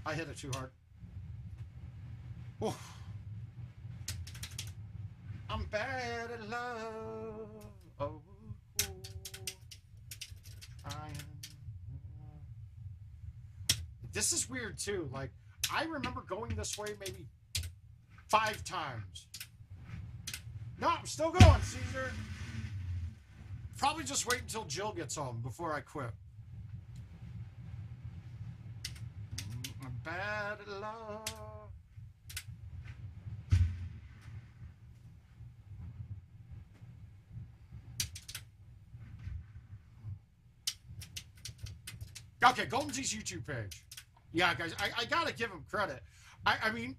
I hit it too hard. Oof. I'm bad at love. Oh. This is weird too. Like, I remember going this way maybe 5 times. No, I'm still going, Caesar. Probably just wait until Jill gets home before I quit. I'm bad at love. Okay, Golden Tee's YouTube page. Yeah, guys, I gotta give him credit. I mean,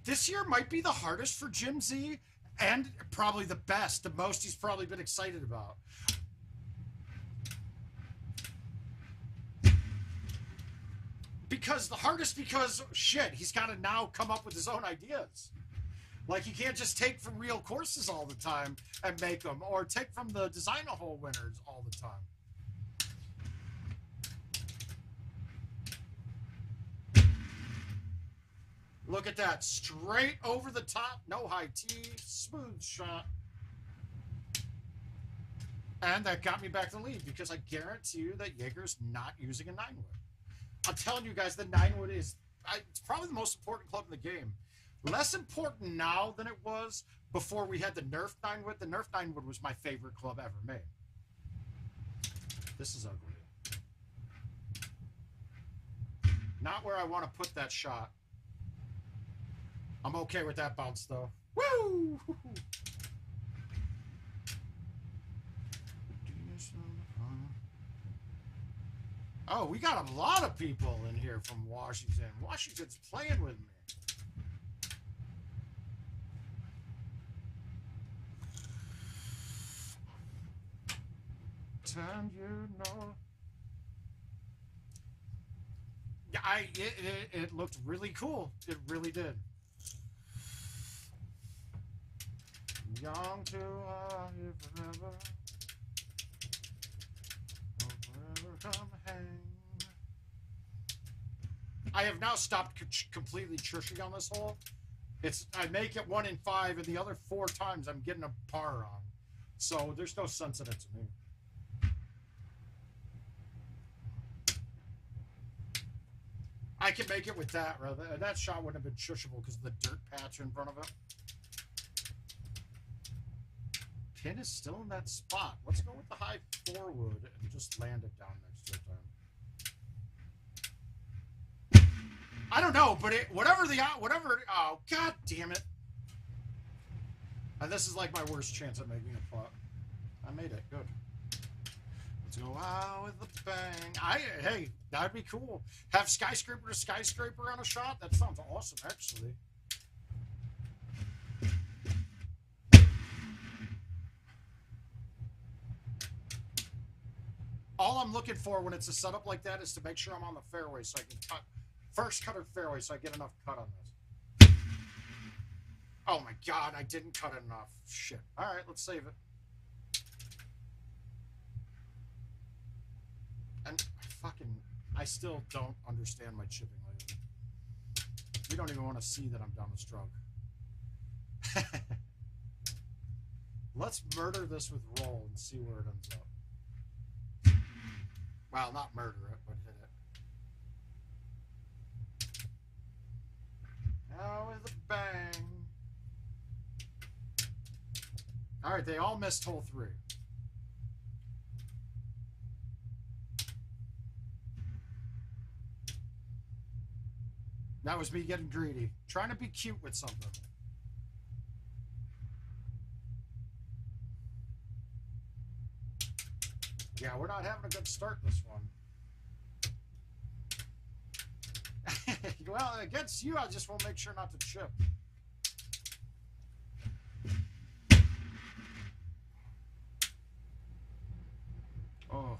this year might be the hardest for Jim Z, and probably the best, the most he's probably been excited about. Because the hardest, because shit, he's got to now come up with his own ideas. Like, you can't just take from real courses all the time and make them, or take from the design-a-hole winners all the time. Look at that. Straight over the top. No high tee. Smooth shot. And that got me back to the lead because I guarantee you that Jaeger's not using a 9-wood. I'm telling you guys, the 9-wood is it's probably the most important club in the game. Less important now than it was before we had the Nerf 9-wood. The Nerf 9-wood was my favorite club ever made. This is ugly. Not where I want to put that shot. I'm okay with that bounce, though. Woo! Oh, we got a lot of people in here from Washington. Washington's playing with me. And you know. Yeah, it looked really cool. It really did. Young to live forever. Forever come hang. I have now stopped completely chushing on this hole. I make it 1 in 5, and the other 4 times I'm getting a par on. So there's no sense in it to me. I can make it with that, rather. That shot wouldn't have been chushable because of the dirt patch in front of it. Pin is still in that spot. Let's go with the high 4-wood and just land it down next to it. I don't know, but whatever. Oh, god damn it! And this is like my worst chance at making a putt. I made it. Good. Let's go out with a bang. Hey, that'd be cool. Have skyscraper to skyscraper on a shot? That sounds awesome, actually. All I'm looking for when it's a setup like that is to make sure I'm on the fairway so I can cut. First cut of fairway so I get enough cut on this. Oh my god, I didn't cut it enough. Shit. Alright, let's save it. And I still don't understand my chipping lately. You don't even want to see that I'm down the stroke. Let's murder this with roll and see where it ends up. Well, not murder it, but hit it. Now with a bang. Alright, they all missed hole 3. That was me getting greedy. Trying to be cute with something. Yeah, we're not having a good start this one. Well, against you, I just will make sure not to chip. Oh.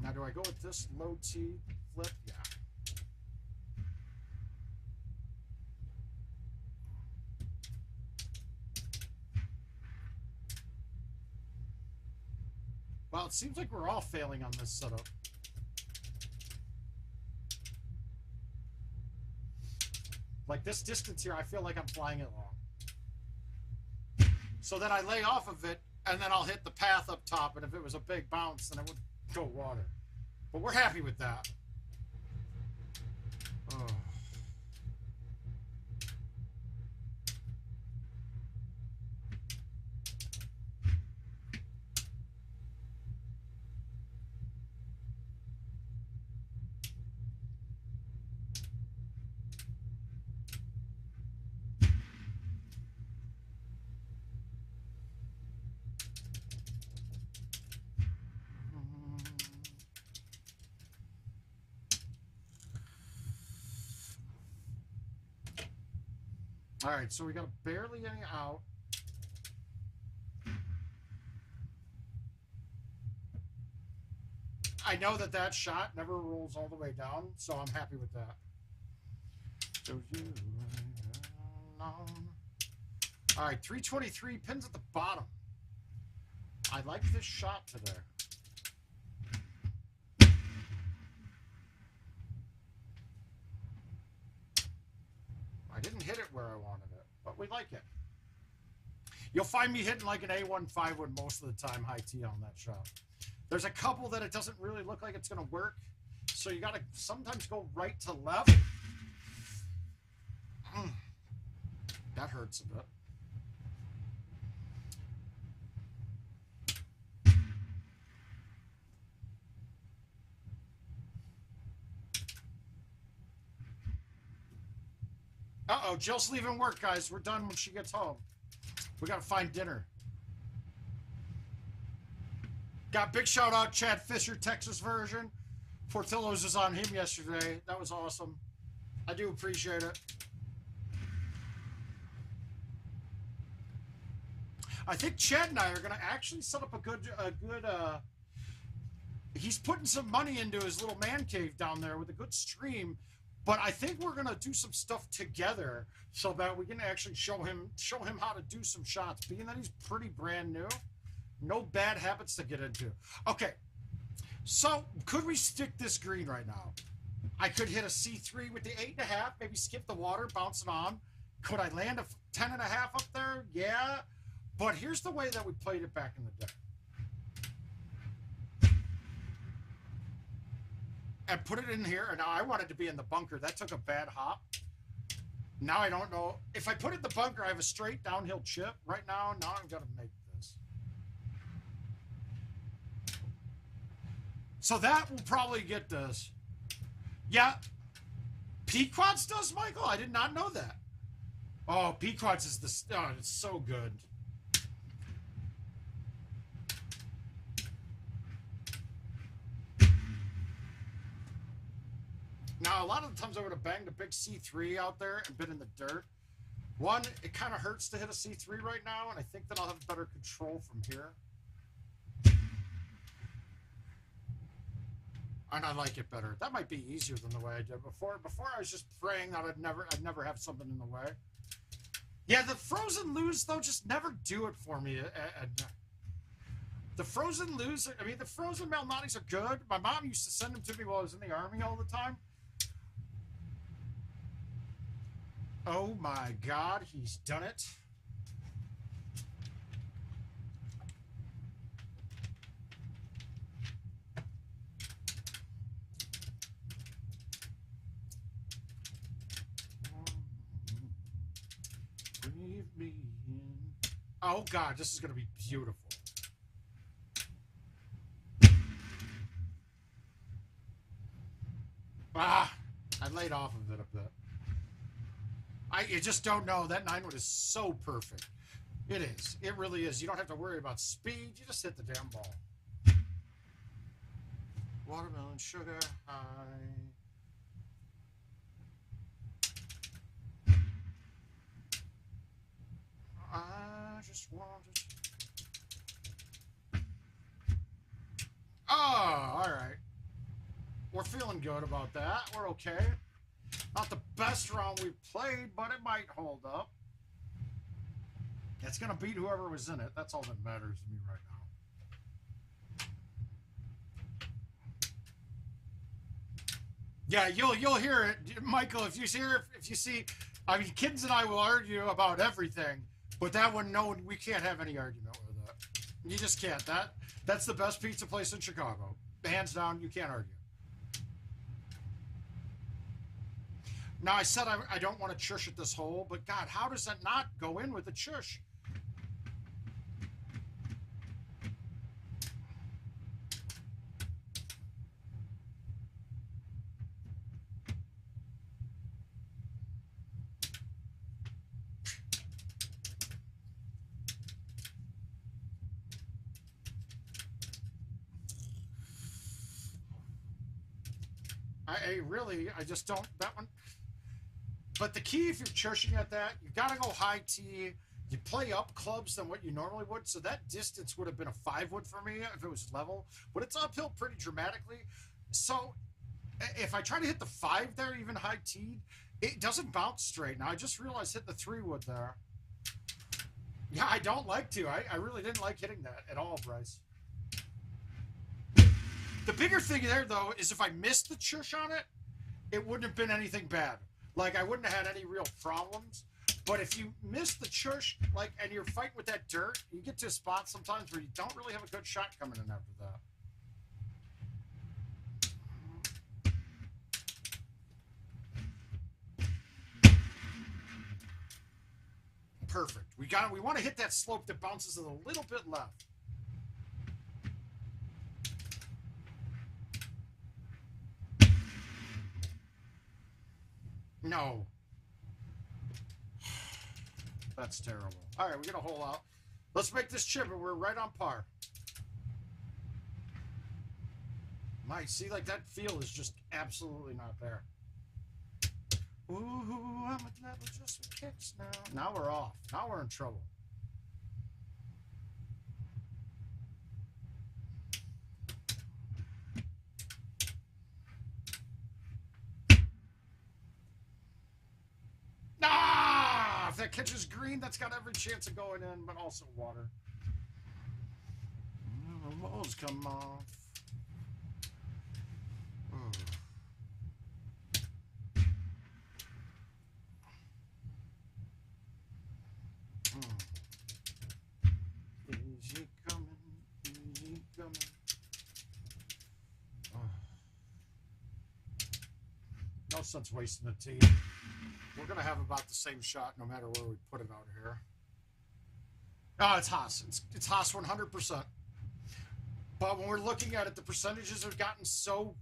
Now, do I go with this low T flip? Yeah. Well, it seems like we're all failing on this setup. Like this distance here, I feel like I'm flying it long. So then I lay off of it, and then I'll hit the path up top, and if it was a big bounce, then it would go water. But we're happy with that. Oh. All right, so we got barely any out. I know that shot never rolls all the way down, so I'm happy with that. So you alone. All right, 323 pins at the bottom. I like this shot today. I didn't hit it where I wanted it, but we like it. You'll find me hitting like an A1 wood most of the time, high T on that shot. There's a couple that it doesn't really look like it's going to work, so you got to sometimes go right to left. That hurts a bit. Uh-oh, Jill's leaving work, guys. We're done when she gets home. We got to find dinner. Got big shout out, Chad Fisher, Texas version. Portillo's is on him yesterday. That was awesome. I do appreciate it. I think Chad and I are going to actually set up a good, he's putting some money into his little man cave down there with a good stream. But I think we're gonna do some stuff together so that we can actually show him how to do some shots. Being that he's pretty brand new, no bad habits to get into. Okay, so could we stick this green right now? I could hit a C3 with the 8.5, maybe skip the water, bounce it on. Could I land a 10.5 up there? Yeah, but here's the way that we played it back in the day. And put it in here, and now I wanted to be in the bunker. That took a bad hop. Now I don't know. If I put it in the bunker, I have a straight downhill chip. Right now I'm going to make this. So that will probably get this. Yeah. Pequods does, Michael? I did not know that. Oh, Pequods is the... Oh, it's so good. Now, a lot of the times I would have banged a big C3 out there and been in the dirt. One, it kind of hurts to hit a C3 right now, and I think that I'll have better control from here. And I like it better. That might be easier than the way I did before. Before I was just praying that I'd never have something in the way. Yeah, the frozen lose, though, just never do it for me. The frozen lose, I mean, the frozen Malnati's are good. My mom used to send them to me while I was in the Army all the time. Oh my God, he's done it. Leave me in. Oh God, this is going to be beautiful. Ah, I laid off of it a bit. You just don't know. That 9-wood is so perfect. It is. It really is. You don't have to worry about speed. You just hit the damn ball. Watermelon sugar high. I just wanted... Oh, all right. We're feeling good about that. We're okay. Not the best round we've played, but it might hold up. It's going to beat whoever was in it. That's all that matters to me right now. Yeah, you'll hear it, Michael. If you see, I mean, kids and I will argue about everything, but that one, no, we can't have any argument with it. You just can't. That's the best pizza place in Chicago, hands down. You can't argue. Now, I said I don't want to chush at this hole, but God, how does that not go in with the chush? I just don't, that one. But the key, if you're chushing at that, you got to go high T. you play up clubs than what you normally would. So that distance would have been a 5-wood for me if it was level, but it's uphill pretty dramatically. So if I try to hit the 5 there, even high teed, it doesn't bounce straight. Now I just realized hit the 3-wood there. Yeah, I don't like to. I really didn't like hitting that at all, Bryce. The bigger thing there, though, is if I missed the chush on it, it wouldn't have been anything bad. Like, I wouldn't have had any real problems. But if you miss the chush, like, and you're fighting with that dirt, you get to a spot sometimes where you don't really have a good shot coming in after that. Perfect. We want to hit that slope that bounces a little bit left. No. That's terrible. All right, we got a hole out. Let's make this chip, and we're right on par. Mike, see, like, that feel is just absolutely not there. Ooh, I'm at level just with kicks now. Now we're off. Now we're in trouble. Ah! If that catches green, that's got every chance of going in, but also water. The walls come off. Easy coming, easy coming. No sense wasting the tee. We're going to have about the same shot no matter where we put it out here. Oh, it's Haas. It's Haas 100%. But when we're looking at it, the percentages have gotten so...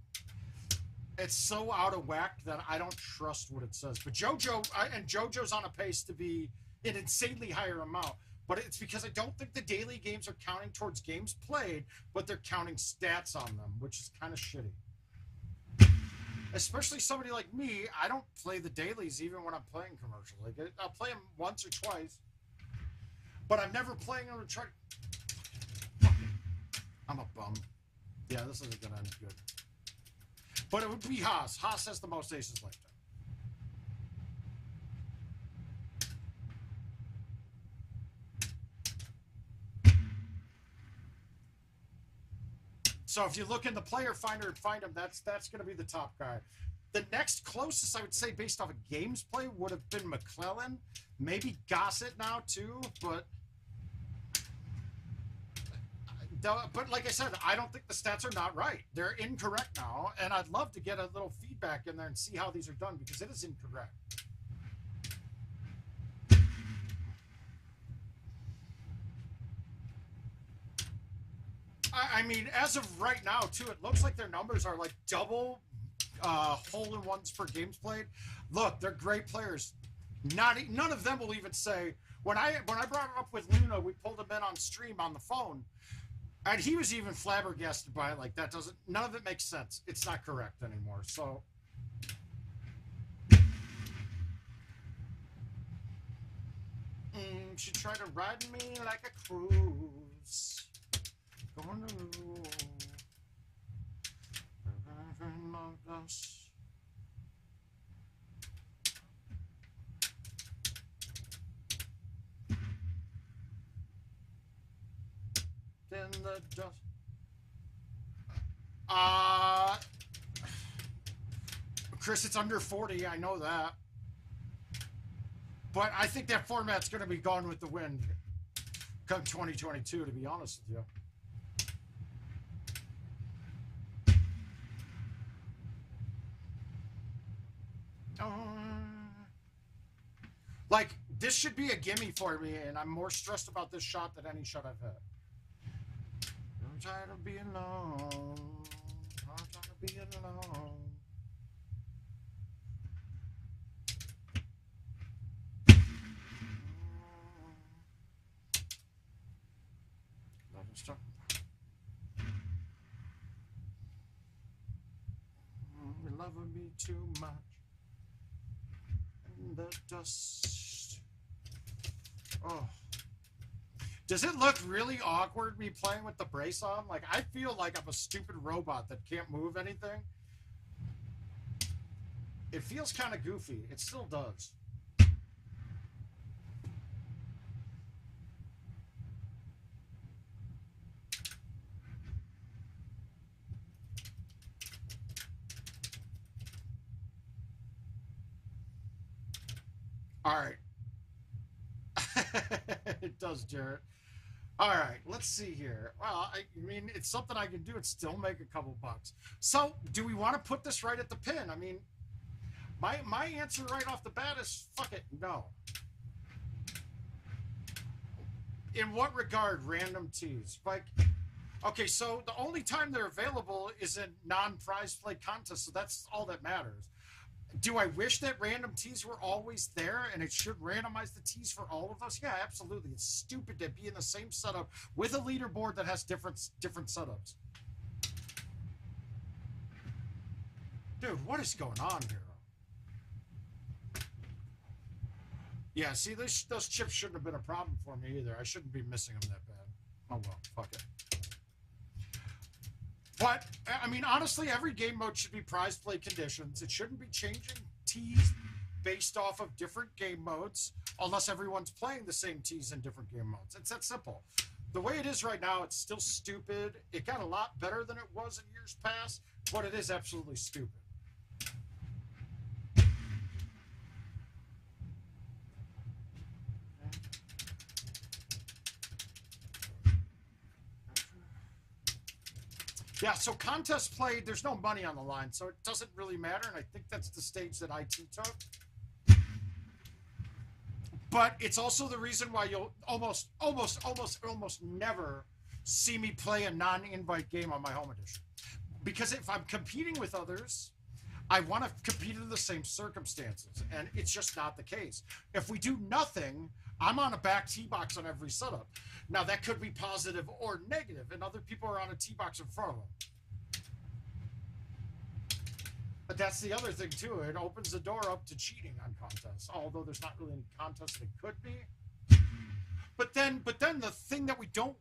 It's so out of whack that I don't trust what it says. But JoJo's on a pace to be an insanely higher amount. But it's because I don't think the daily games are counting towards games played, but they're counting stats on them, which is kind of shitty. Especially somebody like me, I don't play the dailies even when I'm playing commercial. Like, I'll play them once or twice, but I'm never playing them to try. I'm a bum. Yeah, this isn't gonna end good. But it would be Haas. Haas has the most aces like that. So if you look in the player finder and find him, that's going to be the top guy. The next closest, I would say, based off of games play, would have been McClellan. Maybe Gossett now, too. But like I said, I don't think the stats are not right. They're incorrect now. And I'd love to get a little feedback in there and see how these are done, because it is incorrect. I mean, as of right now, too, it looks like their numbers are like double hole-in-ones per games played. Look, they're great players. None of them will even say, when I brought it up with Luna, we pulled him in on stream on the phone, and he was even flabbergasted by it. Like, none of it makes sense. It's not correct anymore. So she tried to ride me like a cruise. Going to rule. Then the dust. Chris, it's under 40. I know that. But I think that format's going to be gone with the wind come 2022, to be honest with you. Like, this should be a gimme for me, and I'm more stressed about this shot than any shot I've had. I'm tired of being alone. I'm tired of being alone. Stop. You're loving me too much. And the dust. Oh. Does it look really awkward me playing with the brace on? Like, I feel like I'm a stupid robot that can't move anything. It feels kind of goofy. It still does. All right. It does, Jarrett. All right, let's see here. Well, I mean, it's something I can do and still make a couple bucks. So, do we want to put this right at the pin? I mean, my answer right off the bat is fuck it, no. In what regard, random tees? Like, okay, so the only time they're available is in non-prize play contests, so that's all that matters. Do I wish that random tees were always there and it should randomize the tees for all of us? Yeah, absolutely. It's stupid to be in the same setup with a leaderboard that has different setups. Dude, what is going on here? Yeah, see, those chips shouldn't have been a problem for me either. I shouldn't be missing them that bad. Oh well, fuck it. But, I mean, honestly, every game mode should be prize play conditions. It shouldn't be changing tees based off of different game modes unless everyone's playing the same tees in different game modes. It's that simple. The way it is right now, it's still stupid. It got a lot better than it was in years past, but it is absolutely stupid. Yeah, so contest play, there's no money on the line, so it doesn't really matter, and I think that's the stage that IT took. But it's also the reason why you'll almost never see me play a non-invite game on my home edition. Because if I'm competing with others, I want to compete in the same circumstances, and it's just not the case. If we do nothing, I'm on a back tee box on every setup. Now, that could be positive or negative, and other people are on a tee box in front of them. But that's the other thing, too. It opens the door up to cheating on contests, although there's not really any contests that could be. But then the thing that we don't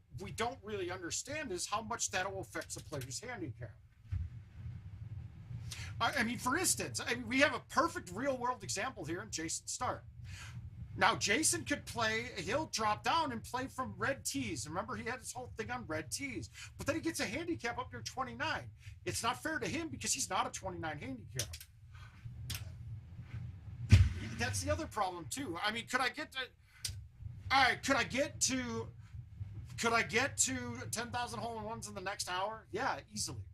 really understand is how much that will affect the player's handicap. I mean, for instance, we have a perfect real-world example here in Jason Stark. Now, Jason could play, he'll drop down and play from red tees. Remember, he had his whole thing on red tees. But then he gets a handicap up near 29. It's not fair to him because he's not a 29 handicap. That's the other problem, too. I mean, could I get to... All right, could I get to 10,000 hole-in-ones in the next hour? Yeah, easily.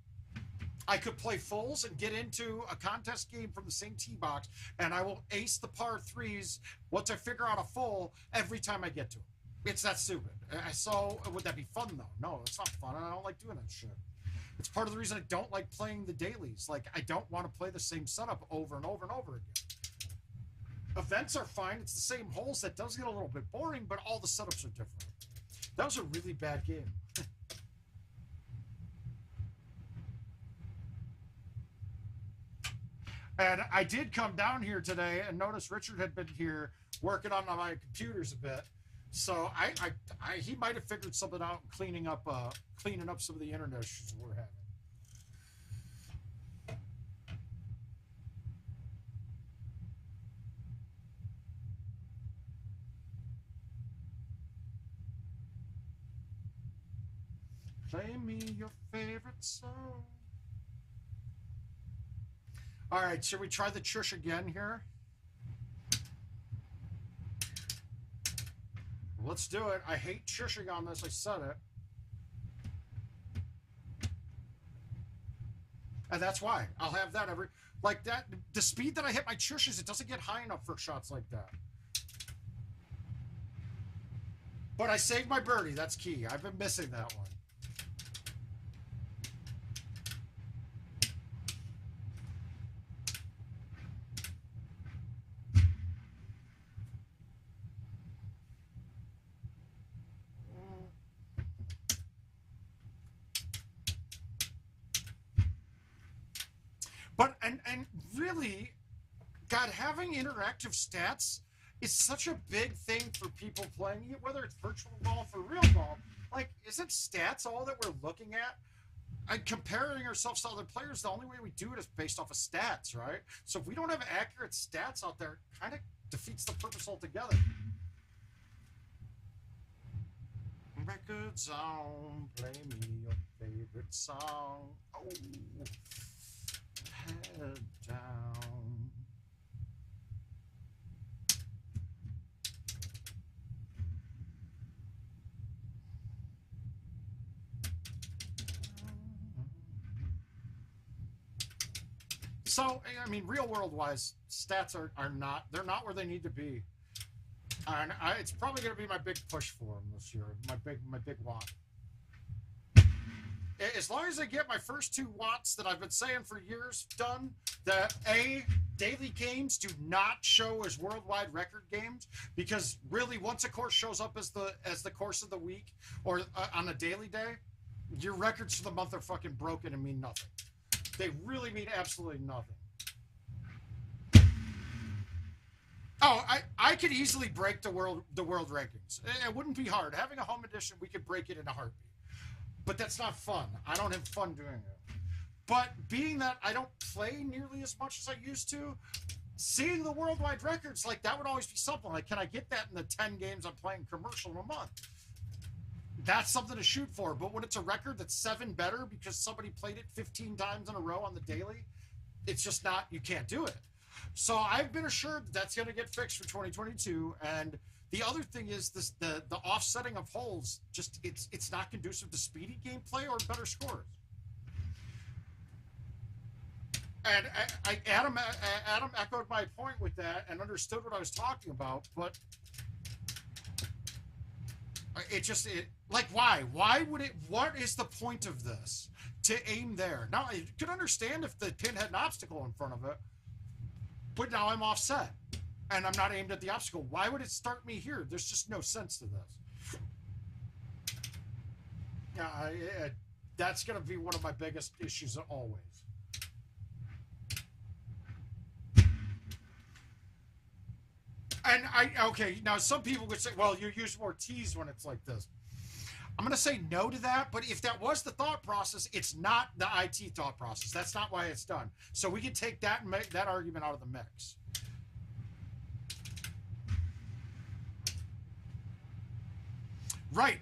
I could play fulls and get into a contest game from the same tee box, and I will ace the par threes once I figure out a full every time I get to it. It's that stupid. So would that be fun, though? No, it's not fun, and I don't like doing that shit. It's part of the reason I don't like playing the dailies. Like, I don't want to play the same setup over and over and over again. Events are fine. It's the same holes. That does get a little bit boring, but all the setups are different. That was a really bad game. And I did come down here today and notice Richard had been here working on my computers a bit. So he might have figured something out, cleaning up some of the internet issues we're having. Play me your favorite song. All right, should we try the chush again here? Let's do it. I hate chushing on this. I said it. And that's why. I'll have that every... Like that, the speed that I hit my chushes, it doesn't get high enough for shots like that. But I saved my birdie. That's key. I've been missing that one. But, and really, God, having interactive stats is such a big thing for people playing it, whether it's virtual golf or real golf. Like, isn't stats all that we're looking at? And comparing ourselves to other players, the only way we do it is based off of stats, right? So if we don't have accurate stats out there, it kind of defeats the purpose altogether. Records on, play me your favorite song. Oh, head down. So, I mean, real world wise, stats are not, they're not where they need to be. And it's probably going to be my big push for them this year, my big want. As long as I get my first 2 wants that I've been saying for years done, that daily games do not show as worldwide record games, because really once a course shows up as the course of the week or on a daily day, your records for the month are fucking broken and mean nothing. They really mean absolutely nothing. Oh, I could easily break the world rankings. It wouldn't be hard. Having a home edition, we could break it in a heartbeat. But that's not fun. I don't have fun doing it. But being that I don't play nearly as much as I used to, seeing the worldwide records, like, that would always be something. Like, can I get that in the 10 games I'm playing commercial in a month? That's something to shoot for. But when it's a record that's 7 better because somebody played it 15 times in a row on the daily, it's just not, you can't do it. So I've been assured that's going to get fixed for 2022. And the other thing is this, the offsetting of holes, just it's not conducive to speedy gameplay or better scores. And Adam echoed my point with that and understood what I was talking about, but like, why would it, what is the point of this to aim there? Now, I could understand if the pin had an obstacle in front of it, but now I'm offset and I'm not aimed at the obstacle. Why would it start me here? There's just no sense to this. Yeah, that's going to be one of my biggest issues always. And okay, now some people would say, well, you use more T's when it's like this. I'm going to say no to that, but if that was the thought process, it's not the IT thought process. That's not why it's done. So we can take that and make that argument out of the mix. Right.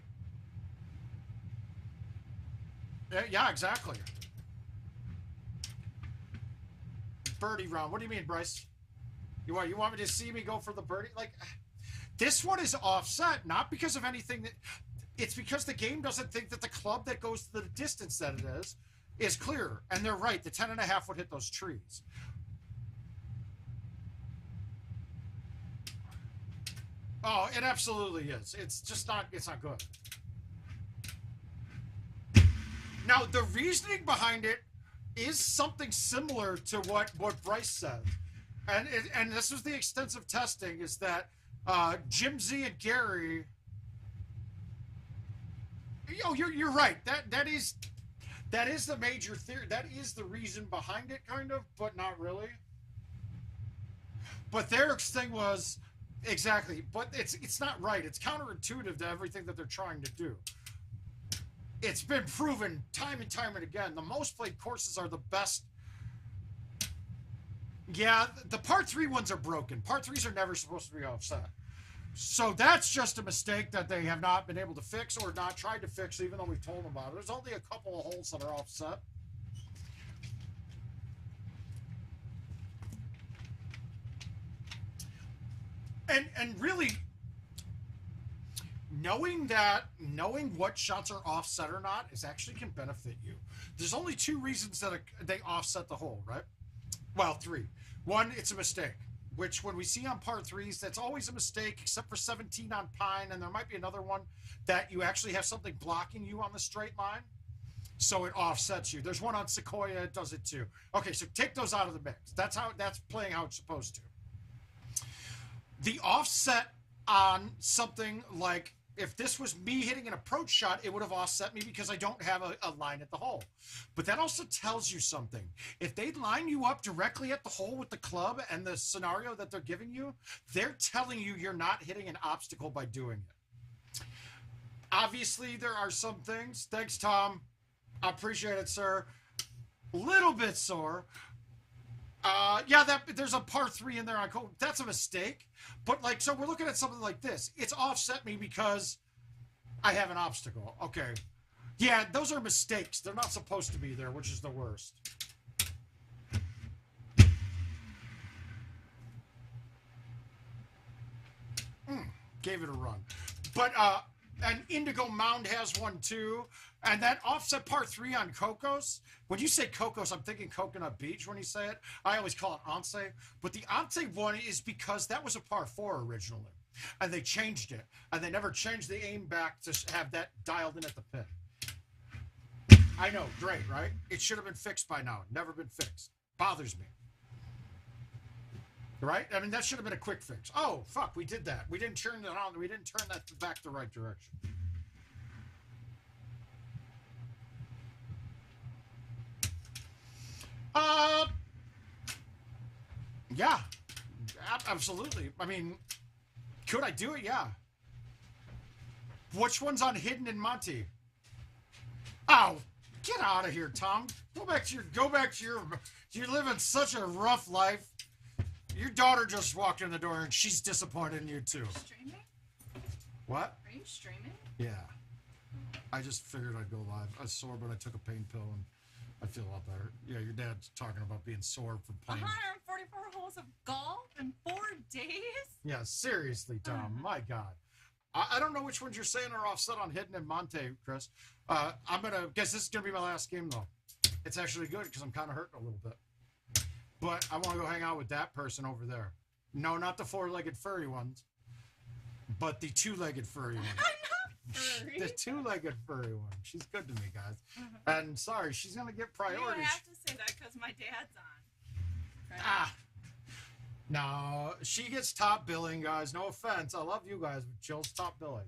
Yeah, exactly. Birdie round. What do you mean, Bryce? You want me to see me go for the birdie? Like, this one is offset, not because of anything that... It's because the game doesn't think that the club that goes to the distance that it is clear. And they're right. The 10.5 would hit those trees. Oh, it absolutely is. It's just not... It's not good. Now, the reasoning behind it is something similar to what Bryce said. And this was the extensive testing, is that Jim Z and Gary... Oh, you're right. That is the major theory. That is the reason behind it, kind of, but not really. But their thing was exactly. But it's not right. It's counterintuitive to everything that they're trying to do. It's been proven time and time and again. The most played courses are the best. Yeah, the part 3 ones are broken. Part 3s are never supposed to be offset. So that's just a mistake that they have not been able to fix or not tried to fix, even though we've told them about it. There's only a couple of holes that are offset. And really, knowing what shots are offset or not is actually can benefit you. There's only 2 reasons that they offset the hole, right? Well, 3. 1, it's a mistake, which when we see on par 3s, that's always a mistake, except for 17 on Pine, and there might be another one that you actually have something blocking you on the straight line, so it offsets you. There's one on Sequoia, it does it too. Okay, so take those out of the mix. That's playing how it's supposed to. The offset on something like if this was me hitting an approach shot, it would have offset me because I don't have a line at the hole. But that also tells you something. If they line you up directly at the hole with the club and the scenario that they're giving you, they're telling you you're not hitting an obstacle by doing it. Obviously, there are some things. Thanks, Tom. I appreciate it, sir. Little bit sore. Yeah, there's a par 3 in there on Cole. That's a mistake. But like, so we're looking at something like this. It's offset me because I have an obstacle. Okay. Yeah, those are mistakes. They're not supposed to be there, which is the worst. Gave it a run. But an Indigo Mound has one too. And that offset par 3 on Cocos, when you say Cocos, I'm thinking Coconut Beach when you say it. I always call it Once. But the Once one is because that was a par 4 originally. And they changed it. And they never changed the aim back to have that dialed in at the pin. I know, great, right? It should have been fixed by now. Never been fixed. Bothers me. Right? I mean, that should have been a quick fix. Oh, fuck, we did that. We didn't turn that on. We didn't turn that back the right direction. Yeah, absolutely. I mean, could I do it? Yeah. Which one's on Hidden in Monty? Oh, get out of here, Tom. Go back to your, you're living such a rough life. Your daughter just walked in the door and she's disappointed in you too. Streaming? What? Are you streaming? Yeah. I just figured I'd go live. I was sore, but I took a pain pill and I feel a lot better. Yeah, your dad's talking about being sore from playing. 144 holes of golf in 4 days? Yeah, seriously, Tom. My God. I don't know which ones you're saying are offset on Hidden and Monte, Chris. I'm going to guess this is going to be my last game, though. It's actually good because I'm kind of hurting a little bit. But I want to go hang out with that person over there. No, not the 4-legged furry ones, but the 2-legged furry one. Furry. The 2-legged furry one. She's good to me, guys. And sorry, she's going to get priorities. You have to say that because my dad's on. Right? Ah. No, she gets top billing, guys. No offense. I love you guys, but Jill's top billing.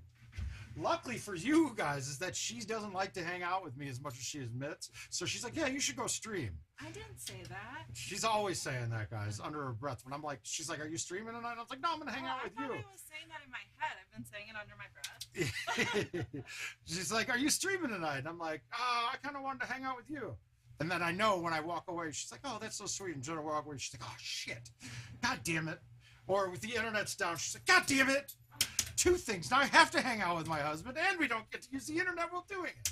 Luckily for you guys is that she doesn't like to hang out with me as much as she admits. So she's like, yeah, you should go stream. I didn't say that. She's always saying that, guys, under her breath. When I'm like, she's like, are you streaming tonight? I was like, no, I'm going to hang out with you. I was saying that in my head. I've been saying it under my breath. She's like, are you streaming tonight? And I'm like, oh, I kind of wanted to hang out with you. And then I know when I walk away, she's like, oh, that's so sweet. And Jenna walk away, she's like, oh, shit. God damn it. Or with the internet's down, she's like, God damn it. 2 things. Now I have to hang out with my husband, and we don't get to use the internet while doing it.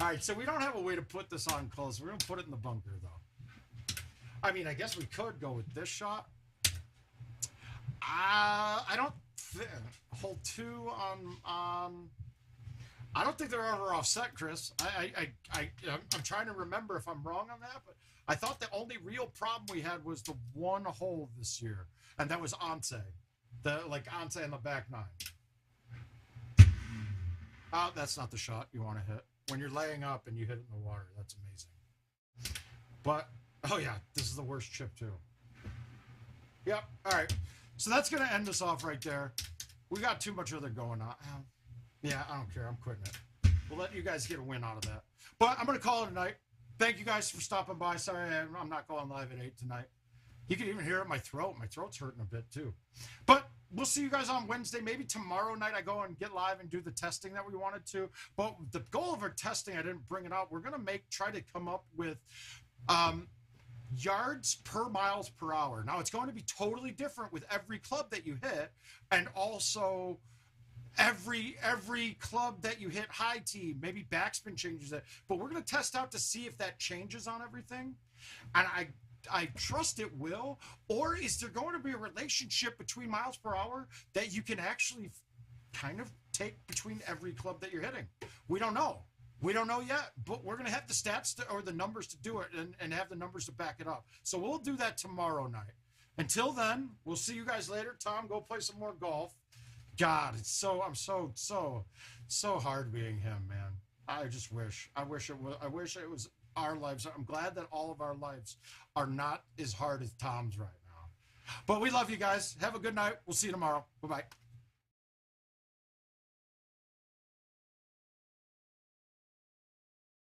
All right, so we don't have a way to put this on close. We're going to put it in the bunker, though. I mean, I guess we could go with this shot. I don't think... Hole 2 on... I don't think they're ever offset, Chris. I'm trying to remember if I'm wrong on that, but I thought the only real problem we had was the 1 hole this year, and that was Once. Once in the back 9. Oh, that's not the shot you want to hit. When you're laying up and you hit it in the water, that's amazing. But, oh yeah, this is the worst chip too. Yep, all right. So that's going to end us off right there. We got too much other going on. Yeah, I don't care. I'm quitting it. We'll let you guys get a win out of that. But I'm going to call it a night. Thank you guys for stopping by. Sorry, I'm not going live at 8 tonight. You can even hear it in my throat. My throat's hurting a bit too. But we'll see you guys on Wednesday. Maybe tomorrow night I go and get live and do the testing that we wanted to. But the goal of our testing, I didn't bring it out. We're going to try to come up with yards per miles per hour. Now, it's going to be totally different with every club that you hit, and also every club that you hit high tee, maybe backspin changes it. But we're going to test out to see if that changes on everything. And I trust it will. Or is there going to be a relationship between miles per hour that you can actually kind of take between every club that you're hitting? We don't know. We don't know yet, but we're going to have the stats or the numbers to do it and have the numbers to back it up. So we'll do that tomorrow night. Until then, we'll see you guys later. Tom, go play some more golf. God, I'm so hard being him, man. I wish it was our lives. I'm glad that all of our lives are not as hard as Tom's right now. But we love you guys. Have a good night. We'll see you tomorrow. Bye-bye.